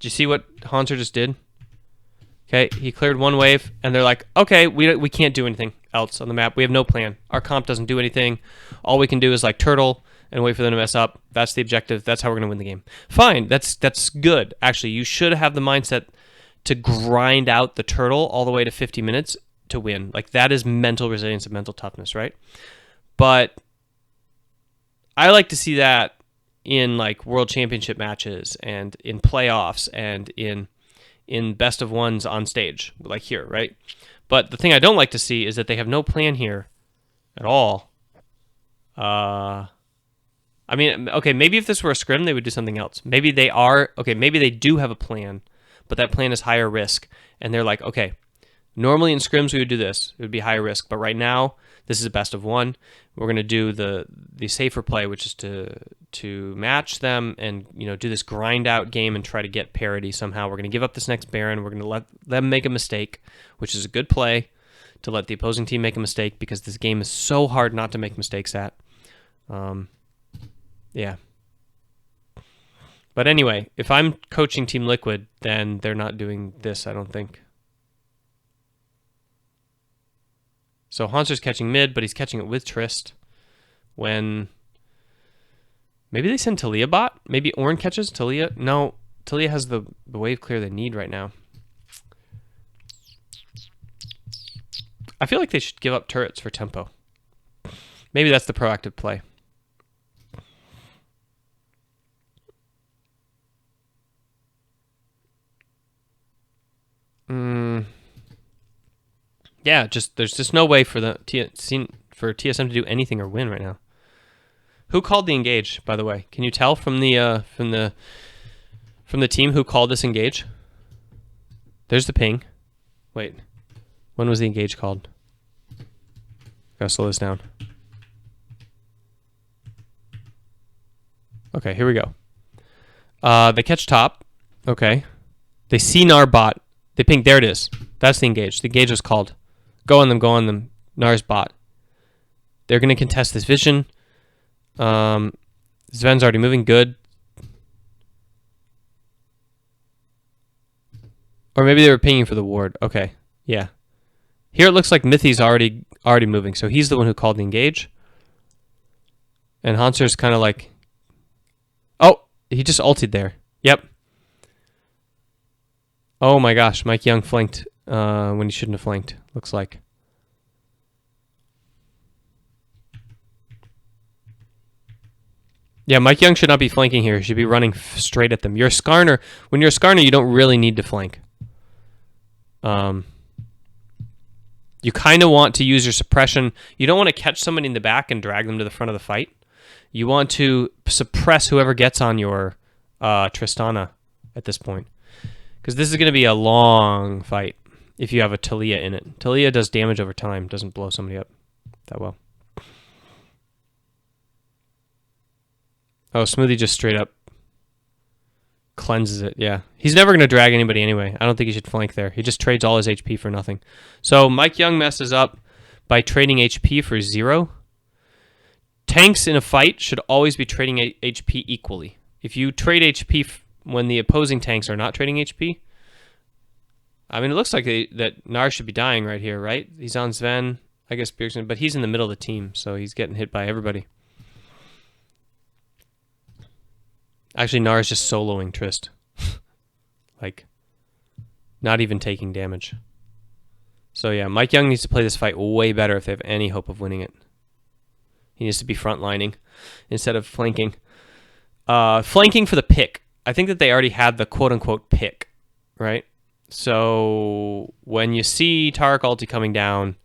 you see what Hanser just did? Okay, he cleared one wave, and they're like, okay, we can't do anything else on the map. We have no plan. Our comp doesn't do anything. All we can do is like turtle and wait for them to mess up. That's the objective. That's how we're going to win the game. Fine, that's good. Actually, you should have the mindset to grind out the turtle all the way to 50 minutes to win. Like, that is mental resilience and mental toughness, right? But I like to see that in like world championship matches and in playoffs and in best of ones on stage, like here, right? But the thing I don't like to see is that they have no plan here at all. I mean, okay, maybe if this were a scrim, they would do something else. Maybe they do have a plan, but that plan is higher risk. And they're like, okay, normally in scrims we would do this. It would be higher risk. But right now, this is a best of one. We're going to do the safer play, which is to match them and, you know, do this grind out game and try to get parity somehow. We're going to give up this next Baron. We're going to let them make a mistake, which is a good play to let the opposing team make a mistake because this game is so hard not to make mistakes at. Yeah. But anyway, if I'm coaching Team Liquid, then they're not doing this, I don't think. So Hanser's catching mid, but he's catching it with Trist. When maybe they send Talia bot? Maybe Ornn catches Talia? No, Talia has the wave clear they need right now. I feel like they should give up turrets for tempo. Maybe that's the proactive play. Yeah, there's just no way for TSM to do anything or win right now. Who called the engage, by the way? Can you tell from the team who called this engage? There's the ping. Wait, when was the engage called? Gotta slow this down. Okay, here we go. They catch top. Okay. They see Gnar bot. They ping. There it is. That's the engage. The engage was called. Go on them. Go on them. Gnar's bot. They're going to contest this vision. Sven's already moving. Good. Or maybe they were pinging for the ward. Okay. Yeah. Here it looks like Mithy's already moving. So he's the one who called the engage. And Hanser's kind of like... Oh! He just ulted there. Yep. Oh my gosh. Mike Young flanked when he shouldn't have flanked. Looks like. Yeah, Mike Young should not be flanking here. He should be running straight at them. You're a Skarner. When you're a Skarner, you don't really need to flank. You kind of want to use your suppression. You don't want to catch somebody in the back and drag them to the front of the fight. You want to suppress whoever gets on your Tristana at this point. Because this is going to be a long fight if you have a Talia in it. Talia does damage over time, doesn't blow somebody up that well. Oh, Smoothie just straight up cleanses it, yeah. He's never going to drag anybody anyway. I don't think he should flank there. He just trades all his HP for nothing. So Mike Young messes up by trading HP for 0. Tanks in a fight should always be trading HP equally. If you trade HP when the opposing tanks are not trading HP, I mean, it looks like that Gnar should be dying right here, right? He's on Sven, I guess Bjergsen, but he's in the middle of the team, so he's getting hit by everybody. Actually, Gnar is just soloing Trist. Like, not even taking damage. So yeah, Mike Young needs to play this fight way better if they have any hope of winning it. He needs to be frontlining instead of flanking. Flanking for the pick. I think that they already had the quote-unquote pick, right? So when you see Taric ulti coming down,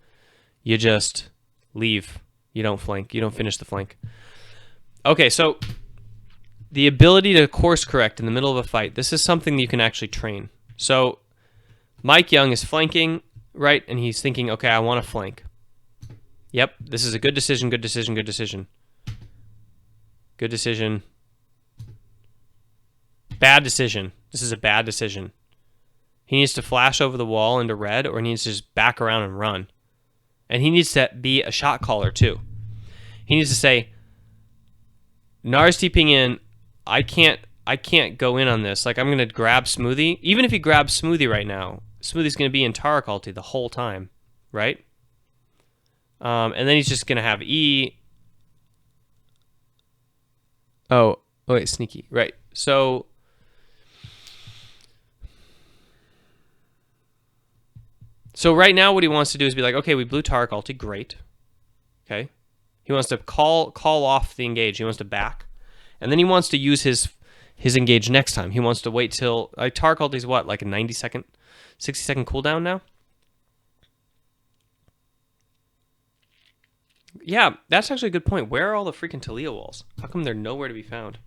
you just leave. You don't flank. You don't finish the flank. Okay, so the ability to course correct in the middle of a fight, this is something that you can actually train. So Mike Young is flanking, right? And he's thinking, okay, I want to flank. Yep, this is a good decision, good decision, good decision. Good decision. Bad decision. This is a bad decision. He needs to flash over the wall into red, or he needs to just back around and run. And he needs to be a shot caller, too. He needs to say, Gnar's TPing in, I can't I can't go in on this. Like, I'm going to grab Smoothie. Even if he grabs Smoothie right now, Smoothie's going to be in Taric ulti the whole time, right? And then he's just going to have E. Oh, wait, sneaky. Right. So right now what he wants to do is be like, okay, we blew Taric ulti. Great. Okay. He wants to call off the engage. He wants to back. And then he wants to use his engage next time. He wants to wait till... Like, Taric ulti's what? Like a 90-second, 60-second cooldown now? Yeah, that's actually a good point. Where are all the freaking Taliyah walls? How come they're nowhere to be found?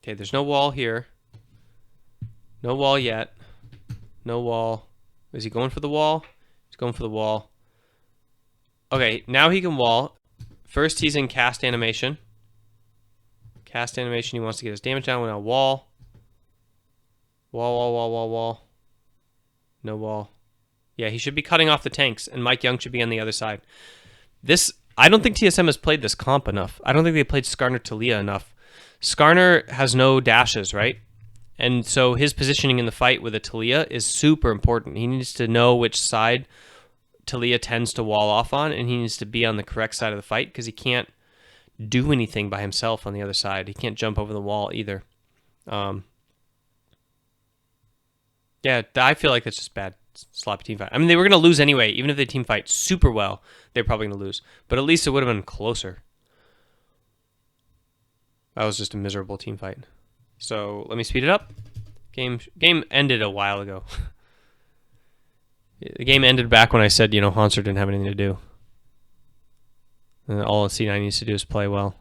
Okay, there's no wall here. No wall yet. No wall. Is he going for the wall? He's going for the wall. Okay, now he can wall. First, he's in cast animation. Cast animation, he wants to get his damage down. Now wall. Wall. No wall. Yeah, he should be cutting off the tanks, and Mike Young should be on the other side. I don't think TSM has played this comp enough. I don't think they played Skarner Taliyah enough. Skarner has no dashes, right? And so his positioning in the fight with a Taliyah is super important. He needs to know which side Taliyah tends to wall off on, and he needs to be on the correct side of the fight because he can't do anything by himself on the other side. He can't jump over the wall either. Yeah, I feel like that's just bad. Sloppy team fight. I mean, they were going to lose anyway. Even if they team fight super well, they're probably going to lose. But at least it would have been closer. That was just a miserable team fight. So let me speed it up. Game ended a while ago. The game ended back when I said, Hanser didn't have anything to do. And all C9 needs to do is play well.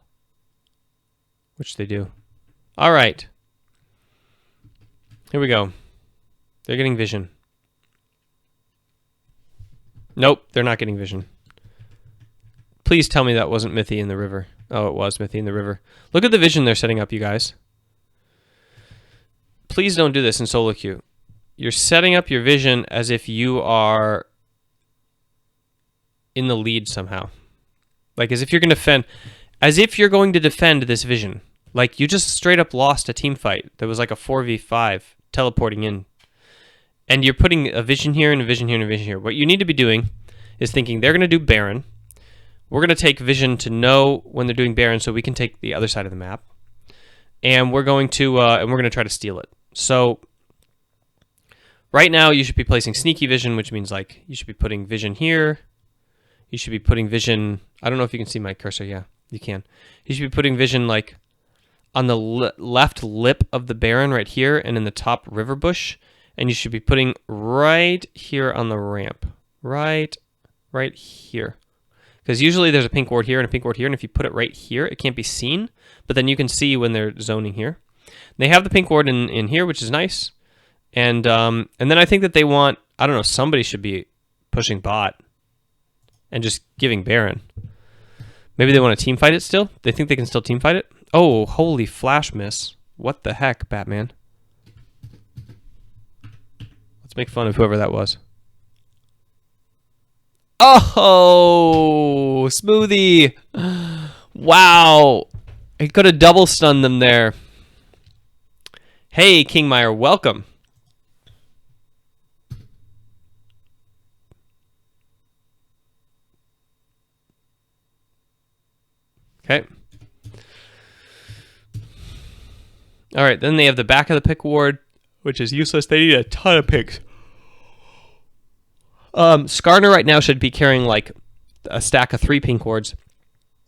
Which they do. All right. Here we go. They're getting vision. Nope, they're not getting vision. Please tell me that wasn't Mithy in the river. Oh, it was Mithy in the river. Look at the vision they're setting up, you guys. Please don't do this in solo queue. You're setting up your vision as if you are in the lead somehow. Like as if you're going to defend. As if you're going to defend this vision. Like you just straight up lost a team fight. That was like a 4v5 teleporting in. And you're putting a vision here and a vision here and a vision here. What you need to be doing is thinking they're going to do Baron. We're going to take vision to know when they're doing Baron so we can take the other side of the map. And we're going to try to steal it. So right now you should be placing sneaky vision, which means like you should be putting vision here. You should be putting vision. I don't know if you can see my cursor. Yeah, you can. You should be putting vision like on the left lip of the Baron right here and in the top river bush. And you should be putting right here on the ramp. Right here. Because usually there's a pink ward here and a pink ward here, and if you put it right here, it can't be seen, but then you can see when they're zoning here. They have the pink ward in here, which is nice. And then I think that they want, I don't know, somebody should be pushing bot and just giving Baron. Maybe they want to team fight it still? They think they can still team fight it? Oh, holy flash miss. What the heck, Batman? Let's make fun of whoever that was. Oh, Smoothie. Wow. He could have double stunned them there. Hey, Kingmeyer, welcome. Okay. All right, then they have the back of the pick ward, which is useless. They need a ton of picks. Skarner right now should be carrying like a stack of 3 pink wards.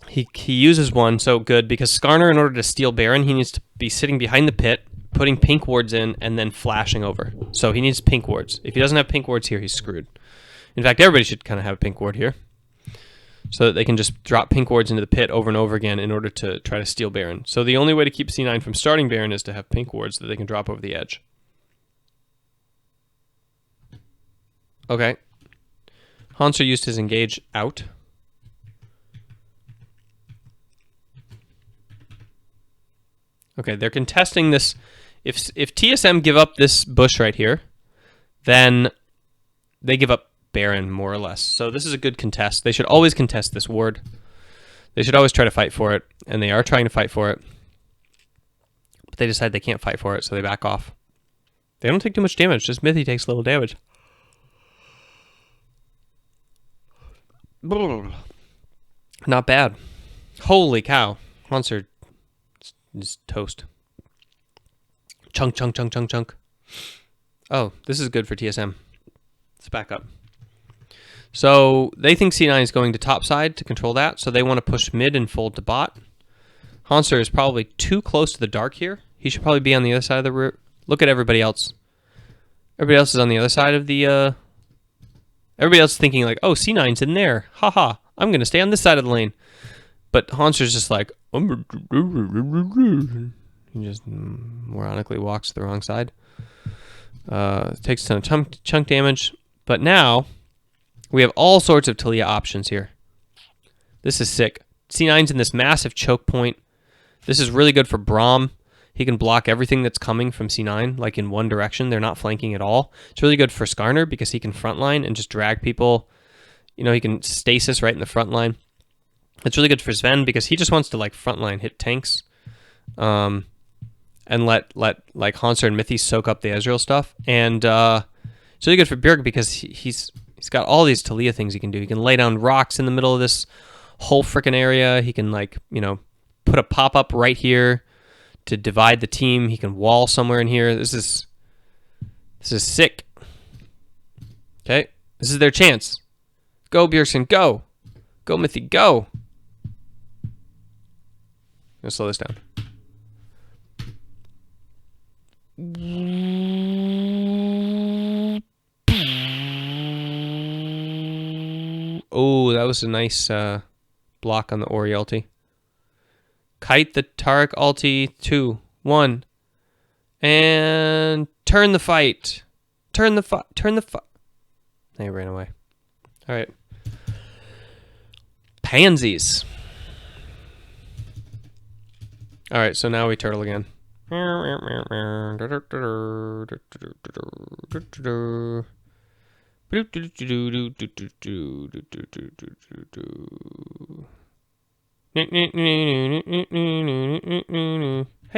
He uses one, so good, because Skarner, in order to steal Baron, he needs to be sitting behind the pit, putting pink wards in, and then flashing over. So he needs pink wards. If he doesn't have pink wards here, he's screwed. In fact, everybody should kind of have a pink ward here, so that they can just drop pink wards into the pit over and over again in order to try to steal Baron. So the only way to keep C9 from starting Baron is to have pink wards that they can drop over the edge. Okay. Hanser used his engage out. Okay, they're contesting this. If TSM give up this bush right here, then they give up Baron, more or less. So this is a good contest. They should always contest this ward. They should always try to fight for it, and they are trying to fight for it. But they decide they can't fight for it, so they back off. They don't take too much damage, just Mithy takes a little damage. Not bad. Holy cow. Monster is toast. Chunk, chunk, chunk, chunk, chunk. Oh, this is good for TSM. Let's back up. So they think C9 is going to top side to control that, so they want to push mid and fold to bot. Hanser is probably too close to the dark here. He should probably be on the other side of the route. Look at everybody else. Everybody else is on the other side of the... Everybody else is thinking like, oh, C9's in there. Haha, I'm going to stay on this side of the lane. But Hanser's just like... He just moronically walks to the wrong side. Takes a ton of chunk damage. But now... we have all sorts of Taliyah options here. This is sick. C9's in this massive choke point. This is really good for Braum. He can block everything that's coming from C9, like in one direction. They're not flanking at all. It's really good for Skarner because he can frontline and just drag people. You know, he can stasis right in the front line. It's really good for Sven because he just wants to like frontline hit tanks. And let like Hanser and Mithy soak up the Ezreal stuff. And it's really good for Bjerg because he's got all these Taliyah things he can do. He can lay down rocks in the middle of this whole freaking area. He can, like, you know, put a pop-up right here to divide the team. He can wall somewhere in here. This is sick. Okay, this is their chance. Go, Bjergsen, go. Go, Mithy, go. I'm going to slow this down. Oh, that was a nice block on the Ori ulti. Kite the Taric ulti. 2, 1. And turn the fight. Turn the fight. They ran away. All right. Pansies. All right, so now we turtle again. Hey,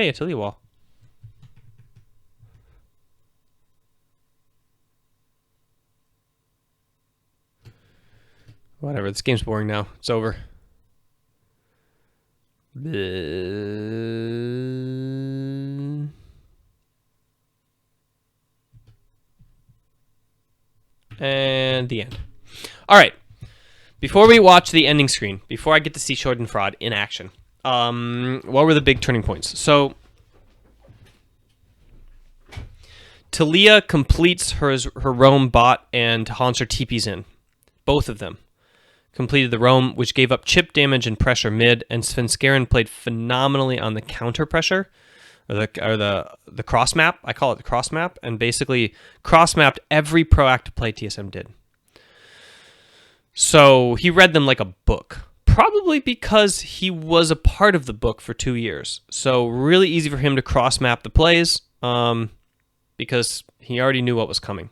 it's a wall. Whatever, this game's boring now. It's over. And the end. All right. Before we watch the ending screen, before I get to see Schadenfreude in action, what were the big turning points? So, Taliyah completes her roam bot and Hanser TP's in. Both of them completed the roam, which gave up chip damage and pressure mid, and Svenskeren played phenomenally on the counter pressure, or the cross map. I call it the cross map, and basically cross mapped every proactive play TSM did. So he read them like a book, probably because he was a part of the book for 2 years. So really easy for him to cross map the plays, because he already knew what was coming.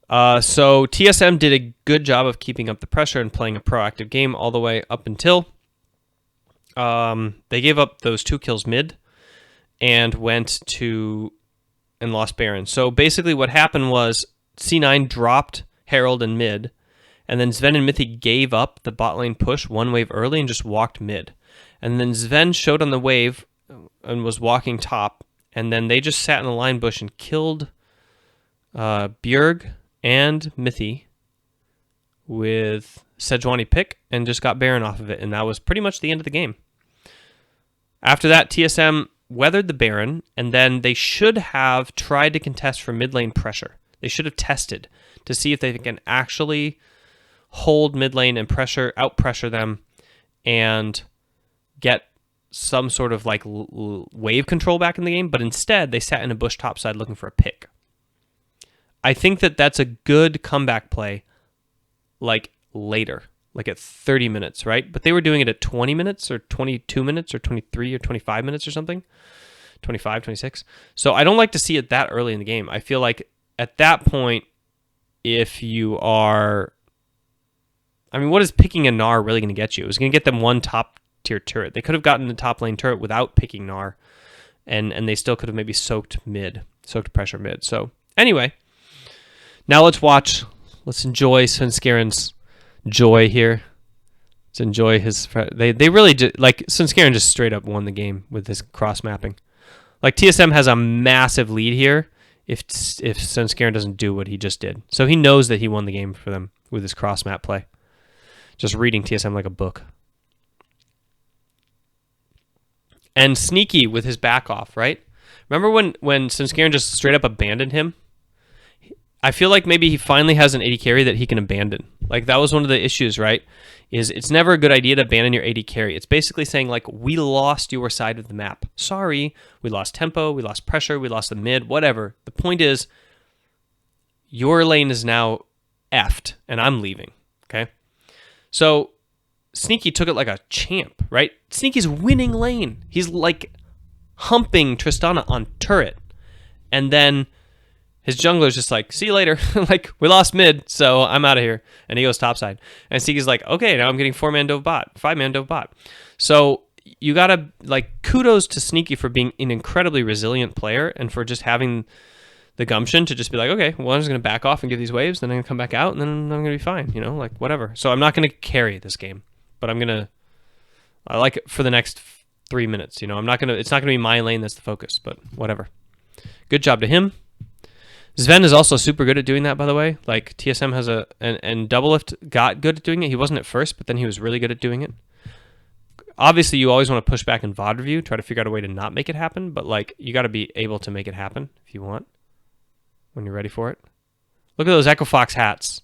So TSM did a good job of keeping up the pressure and playing a proactive game all the way up until they gave up those 2 kills mid and went to and lost Baron. So basically what happened was C9 dropped Herald and mid, and then Sven and Mithy gave up the bot lane push 1 wave early and just walked mid. And then Sven showed on the wave and was walking top, and then they just sat in the line bush and killed Bjerg and Mithy with Sejuani pick and just got Baron off of it, and that was pretty much the end of the game. After that, TSM weathered the Baron, and then they should have tried to contest for mid lane pressure. They should have tested to see if they can actually hold mid lane and out pressure them and get some sort of like wave control back in the game, but instead they sat in a bush topside looking for a pick. I think that that's a good comeback play, like later, like at 30 minutes, right? But they were doing it at 20 minutes or 22 minutes or 23 or 25 minutes or something, 25, 26. So I don't like to see it that early in the game. I feel like at that point, if you are I mean, what is picking a Gnar really going to get you? It was going to get them one top tier turret. They could have gotten the top lane turret without picking Gnar, and they still could have maybe soaked pressure mid. So anyway, now let's watch. Let's enjoy Svenskaren's joy here. Let's enjoy his. They really did, like, Svenskaren just straight up won the game with this cross mapping. Like, TSM has a massive lead here if Svenskaren doesn't do what he just did. So he knows that he won the game for them with his cross map play. Just reading TSM like a book. And sneaky with his back off, right? Remember when Svenskaren just straight up abandoned him? I feel like maybe he finally has an AD carry that he can abandon. Like, that was one of the issues, right? Is it's never a good idea to abandon your AD carry. It's basically saying, like, we lost your side of the map. Sorry, we lost tempo, we lost pressure, we lost the mid, whatever. The point is, your lane is now effed, and I'm leaving, okay? So, Sneaky took it like a champ, right? Sneaky's winning lane. He's, like, humping Tristana on turret. And then his jungler's just like, see you later. Like, we lost mid, so I'm out of here. And he goes topside. And Sneaky's like, okay, now I'm getting 4-man dove bot, 5-man dove bot. So you gotta, like, kudos to Sneaky for being an incredibly resilient player and for just having the gumption to just be like, okay, well, I'm just gonna back off and give these waves, then I'm gonna come back out, and then I'm gonna be fine, you know, like, whatever. So I'm not gonna carry this game, but I like it for the next 3 minutes, you know. It's not gonna be my lane that's the focus, but whatever. Good job to him. Sven is also super good at doing that, by the way. Like, TSM has and Doublelift got good at doing it. He wasn't at first, but then he was really good at doing it. Obviously, you always want to push back in VOD review, try to figure out a way to not make it happen, but, like, you got to be able to make it happen if you want, when you're ready for it. Look at those Echo Fox hats.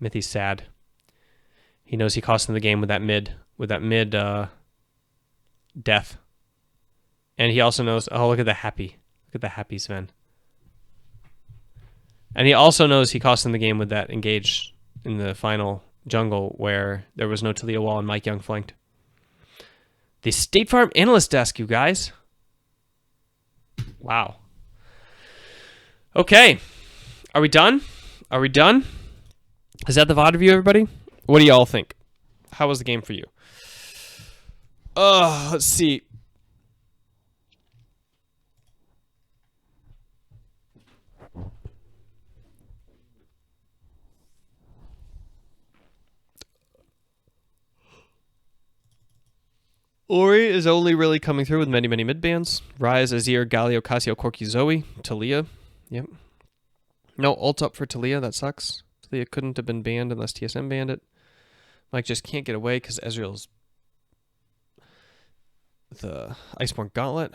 Mithy's sad. He knows he cost him the game with that mid death. And he also knows, oh, look at the happy. Look at the happy Sven. And he also knows he cost him the game with that engage in the final jungle where there was no Talia wall and Mike Young flanked. The State Farm analyst desk, you guys. Wow. Okay. Are we done? Are we done? Is that the VOD review, everybody? What do y'all think? How was the game for you? Let's see. Ori is only really coming through with many mid bans. Ryze, Azir, Galio, Cassio, Corki, Zoe, Talia. Yep. No ult up for Talia. That sucks. Talia couldn't have been banned unless TSM banned it. Mike just can't get away because Ezreal's the Iceborne Gauntlet.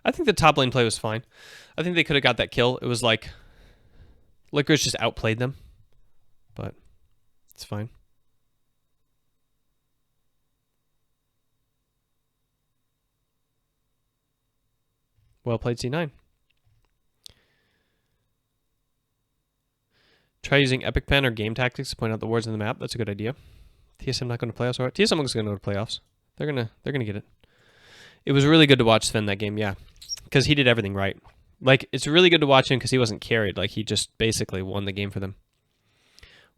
I think the top lane play was fine. I think they could have got that kill. It was like Licorice just outplayed them, but it's fine. Well played, C9. Try using Epic Pen or Game Tactics to point out the wards in the map. That's a good idea. TSM not going to playoffs, right? TSM is going to go to playoffs. They're gonna get it. It was really good to watch Sven that game, yeah, because he did everything right. Like, it's really good to watch him because he wasn't carried. Like, he just basically won the game for them.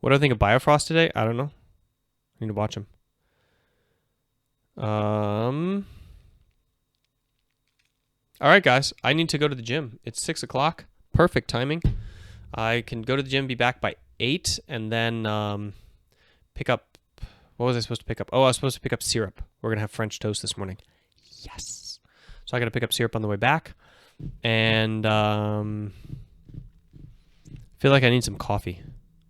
What do I think of Biofrost today? I don't know. I need to watch him. All right, guys. I need to go to the gym. It's 6 o'clock. Perfect timing. I can go to the gym, be back by 8, and then pick up... What was I supposed to pick up? Oh, I was supposed to pick up syrup. We're going to have French toast this morning. Yes. So I got to pick up syrup on the way back. And feel like I need some coffee,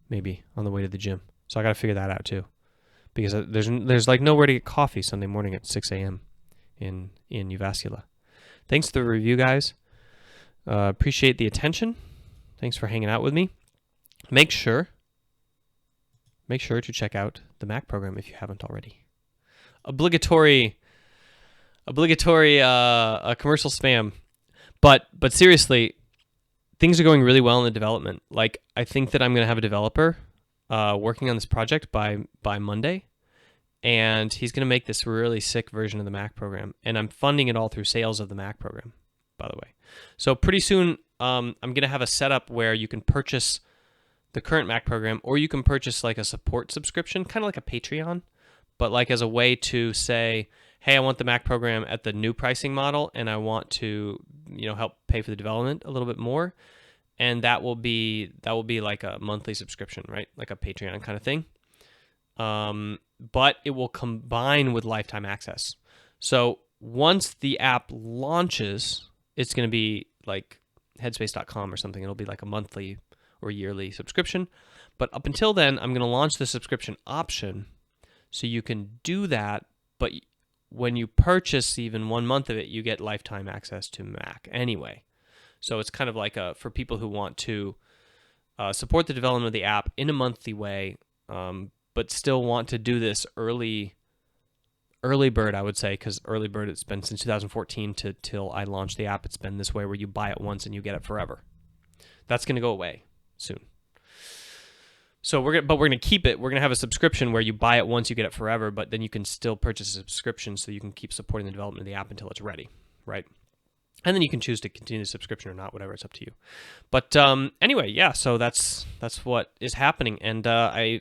maybe, on the way to the gym. So I got to figure that out, too. Because there's like nowhere to get coffee Sunday morning at 6 a.m. in Uvascula. Thanks for the review, guys. Appreciate the attention. Thanks for hanging out with me. Make sure to check out the Mac program if you haven't already. Obligatory commercial spam. But seriously, things are going really well in the development. Like, I think that I'm going to have a developer working on this project by Monday, and he's going to make this really sick version of the Mac program. And I'm funding it all through sales of the Mac program, by the way. So pretty soon, I'm going to have a setup where you can purchase the current Mac program, or you can purchase like a support subscription, kind of like a Patreon, but like as a way to say, hey, I want the Mac program at the new pricing model, and I want to, help pay for the development a little bit more. And that will be like a monthly subscription, right? Like a Patreon kind of thing. But it will combine with lifetime access. So once the app launches, it's going to be like headspace.com or something. It'll be like a monthly or yearly subscription. But up until then, I'm going to launch the subscription option so you can do that. But when you purchase even 1 month of it, you get lifetime access to Mac anyway. So it's kind of like for people who want to support the development of the app in a monthly way, but still want to do this early bird, I would say, because early bird, it's been since 2014 till I launched the app. It's been this way where you buy it once and you get it forever. That's going to go away soon. So we're going to keep it. We're going to have a subscription where you buy it once, you get it forever, but then you can still purchase a subscription so you can keep supporting the development of the app until it's ready, right? And then you can choose to continue the subscription or not, whatever. It's up to you. But anyway, yeah. So that's what is happening. And I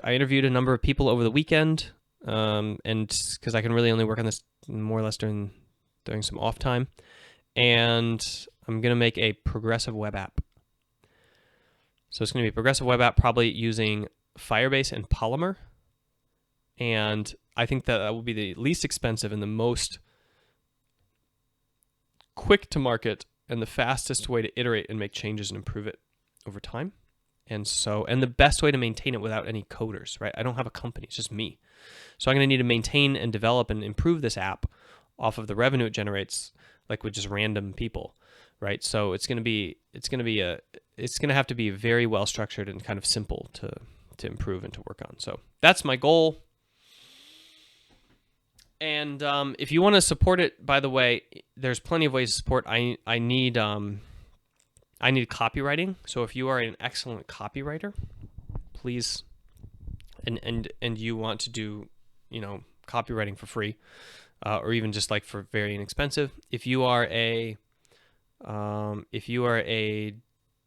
interviewed a number of people over the weekend, and because I can really only work on this more or less during some off time. And I'm gonna make a progressive web app. So it's gonna be a progressive web app, probably using Firebase and Polymer. And I think that will be the least expensive and the most quick to market and the fastest way to iterate and make changes and improve it over time. And the best way to maintain it without any coders, right? I don't have a company, it's just me. So I'm going to need to maintain and develop and improve this app off of the revenue it generates, like with just random people, right? So it's going to have to be very well structured and kind of simple to improve and to work on. So that's my goal. And if you want to support it, by the way, there's plenty of ways to support. I need copywriting. So if you are an excellent copywriter, please, and you want to do, copywriting for free, or even just like for very inexpensive. If you are a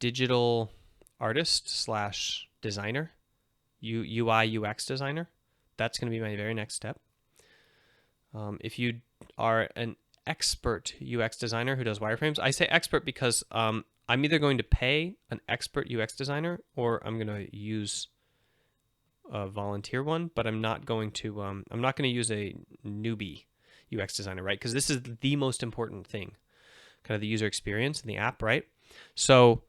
digital artist / designer, UI UX designer, that's going to be my very next step. If you are an expert UX designer who does wireframes, I say expert because I'm either going to pay an expert UX designer or I'm going to use a volunteer one, but I'm not going to use a newbie UX designer, right? Because this is the most important thing, kind of the user experience in the app, right? So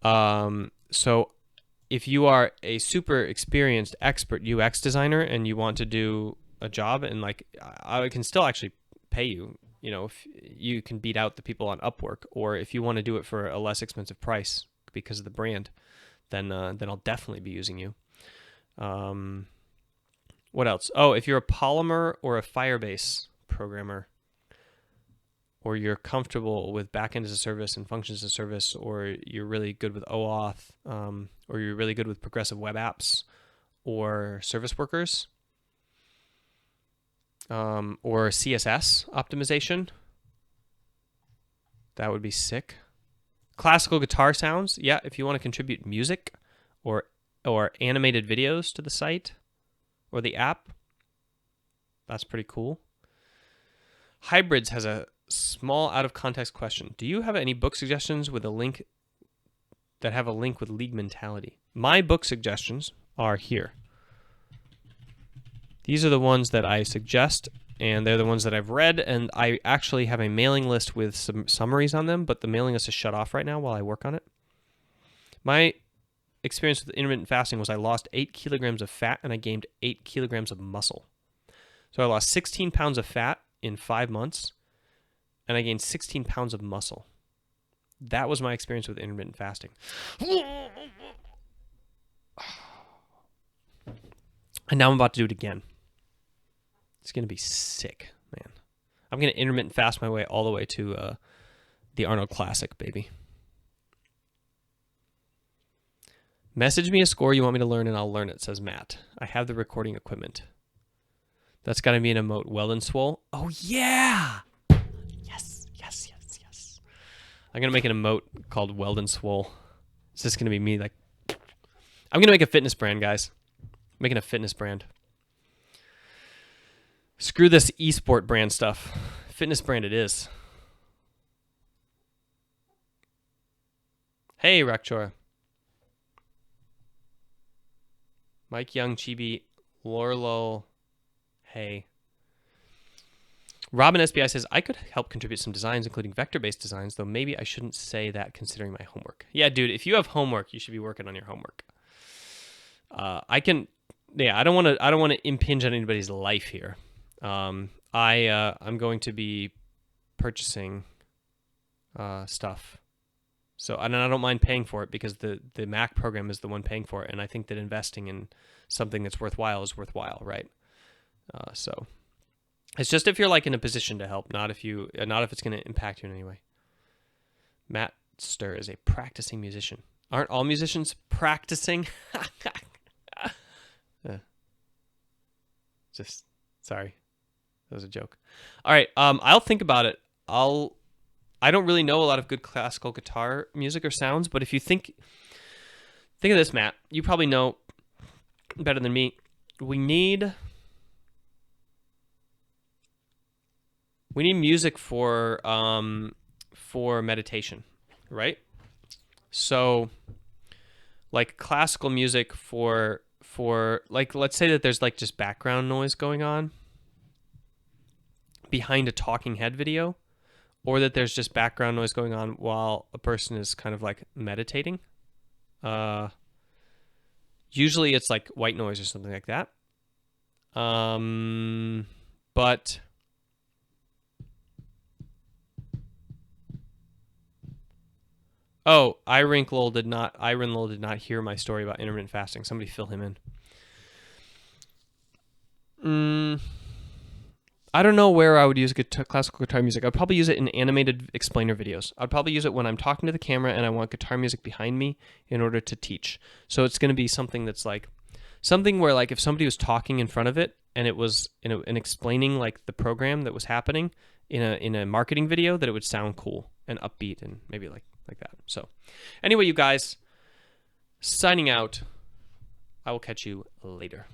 if you are a super experienced expert UX designer and you want to do a job, and like I can still actually pay you, if you can beat out the people on Upwork, or if you want to do it for a less expensive price because of the brand, then I'll definitely be using you. What else? Oh, if you're a Polymer or a Firebase programmer, or you're comfortable with backend as a service and functions as a service, or you're really good with OAuth, or you're really good with progressive web apps or service workers, or CSS optimization, that would be sick. Classical guitar sounds, yeah, if you want to contribute music or animated videos to the site or the app, that's pretty cool. Hybrids has a small out of context question. Do you have any book suggestions with a link that have a link with League Mentality? My book suggestions are here. These are the ones that I suggest, and they're the ones that I've read, and I actually have a mailing list with some summaries on them, but the mailing list is shut off right now while I work on it. My experience with intermittent fasting was I lost 8 kilograms of fat and I gained 8 kilograms of muscle. So I lost 16 pounds of fat in 5 months, and I gained 16 pounds of muscle. That was my experience with intermittent fasting. And now I'm about to do it again. It's going to be sick, man. I'm going to intermittent fast my way all the way to the Arnold Classic, baby. Message me a score you want me to learn and I'll learn it, says Matt. I have the recording equipment. That's got to be an emote. Weldon Swole. Oh, yeah. Yes. I'm going to make an emote called Weldon Swole. It's just going to be me like... I'm going to make a fitness brand, guys. I'm making a fitness brand. Screw this esport brand stuff. Fitness brand it is. Hey, Rakchora. Mike Young, Chibi, Lorlo. Hey. Robin SBI says, I could help contribute some designs, including vector-based designs, though maybe I shouldn't say that considering my homework. Yeah, dude, if you have homework, you should be working on your homework. I don't want to impinge on anybody's life here. I'm going to be purchasing stuff. So I don't mind paying for it because the Mac program is the one paying for it, and I think that investing in something that's worthwhile is worthwhile, right? So it's just if you're like in a position to help, not if it's going to impact you in any way. Matt Stir is a practicing musician. Aren't all musicians practicing? Just sorry, that was a joke. All right, I'll think about it. I don't really know a lot of good classical guitar music or sounds, but if you think of this, Matt, you probably know better than me. We need music for meditation, right? So like classical music for like, let's say that there's like just background noise going on behind a talking head video, or that there's just background noise going on while a person is kind of like meditating. Usually it's like white noise or something like that. But oh, Iron Lol did not hear my story about intermittent fasting. Somebody fill him in. I don't know where I would use classical guitar music. I'd probably use it in animated explainer videos. I'd probably use it when I'm talking to the camera and I want guitar music behind me in order to teach. So it's going to be something that's like something where like if somebody was talking in front of it and it was and explaining like the program that was happening in a marketing video, that it would sound cool and upbeat and maybe like that. So anyway, you guys, signing out. I will catch you later.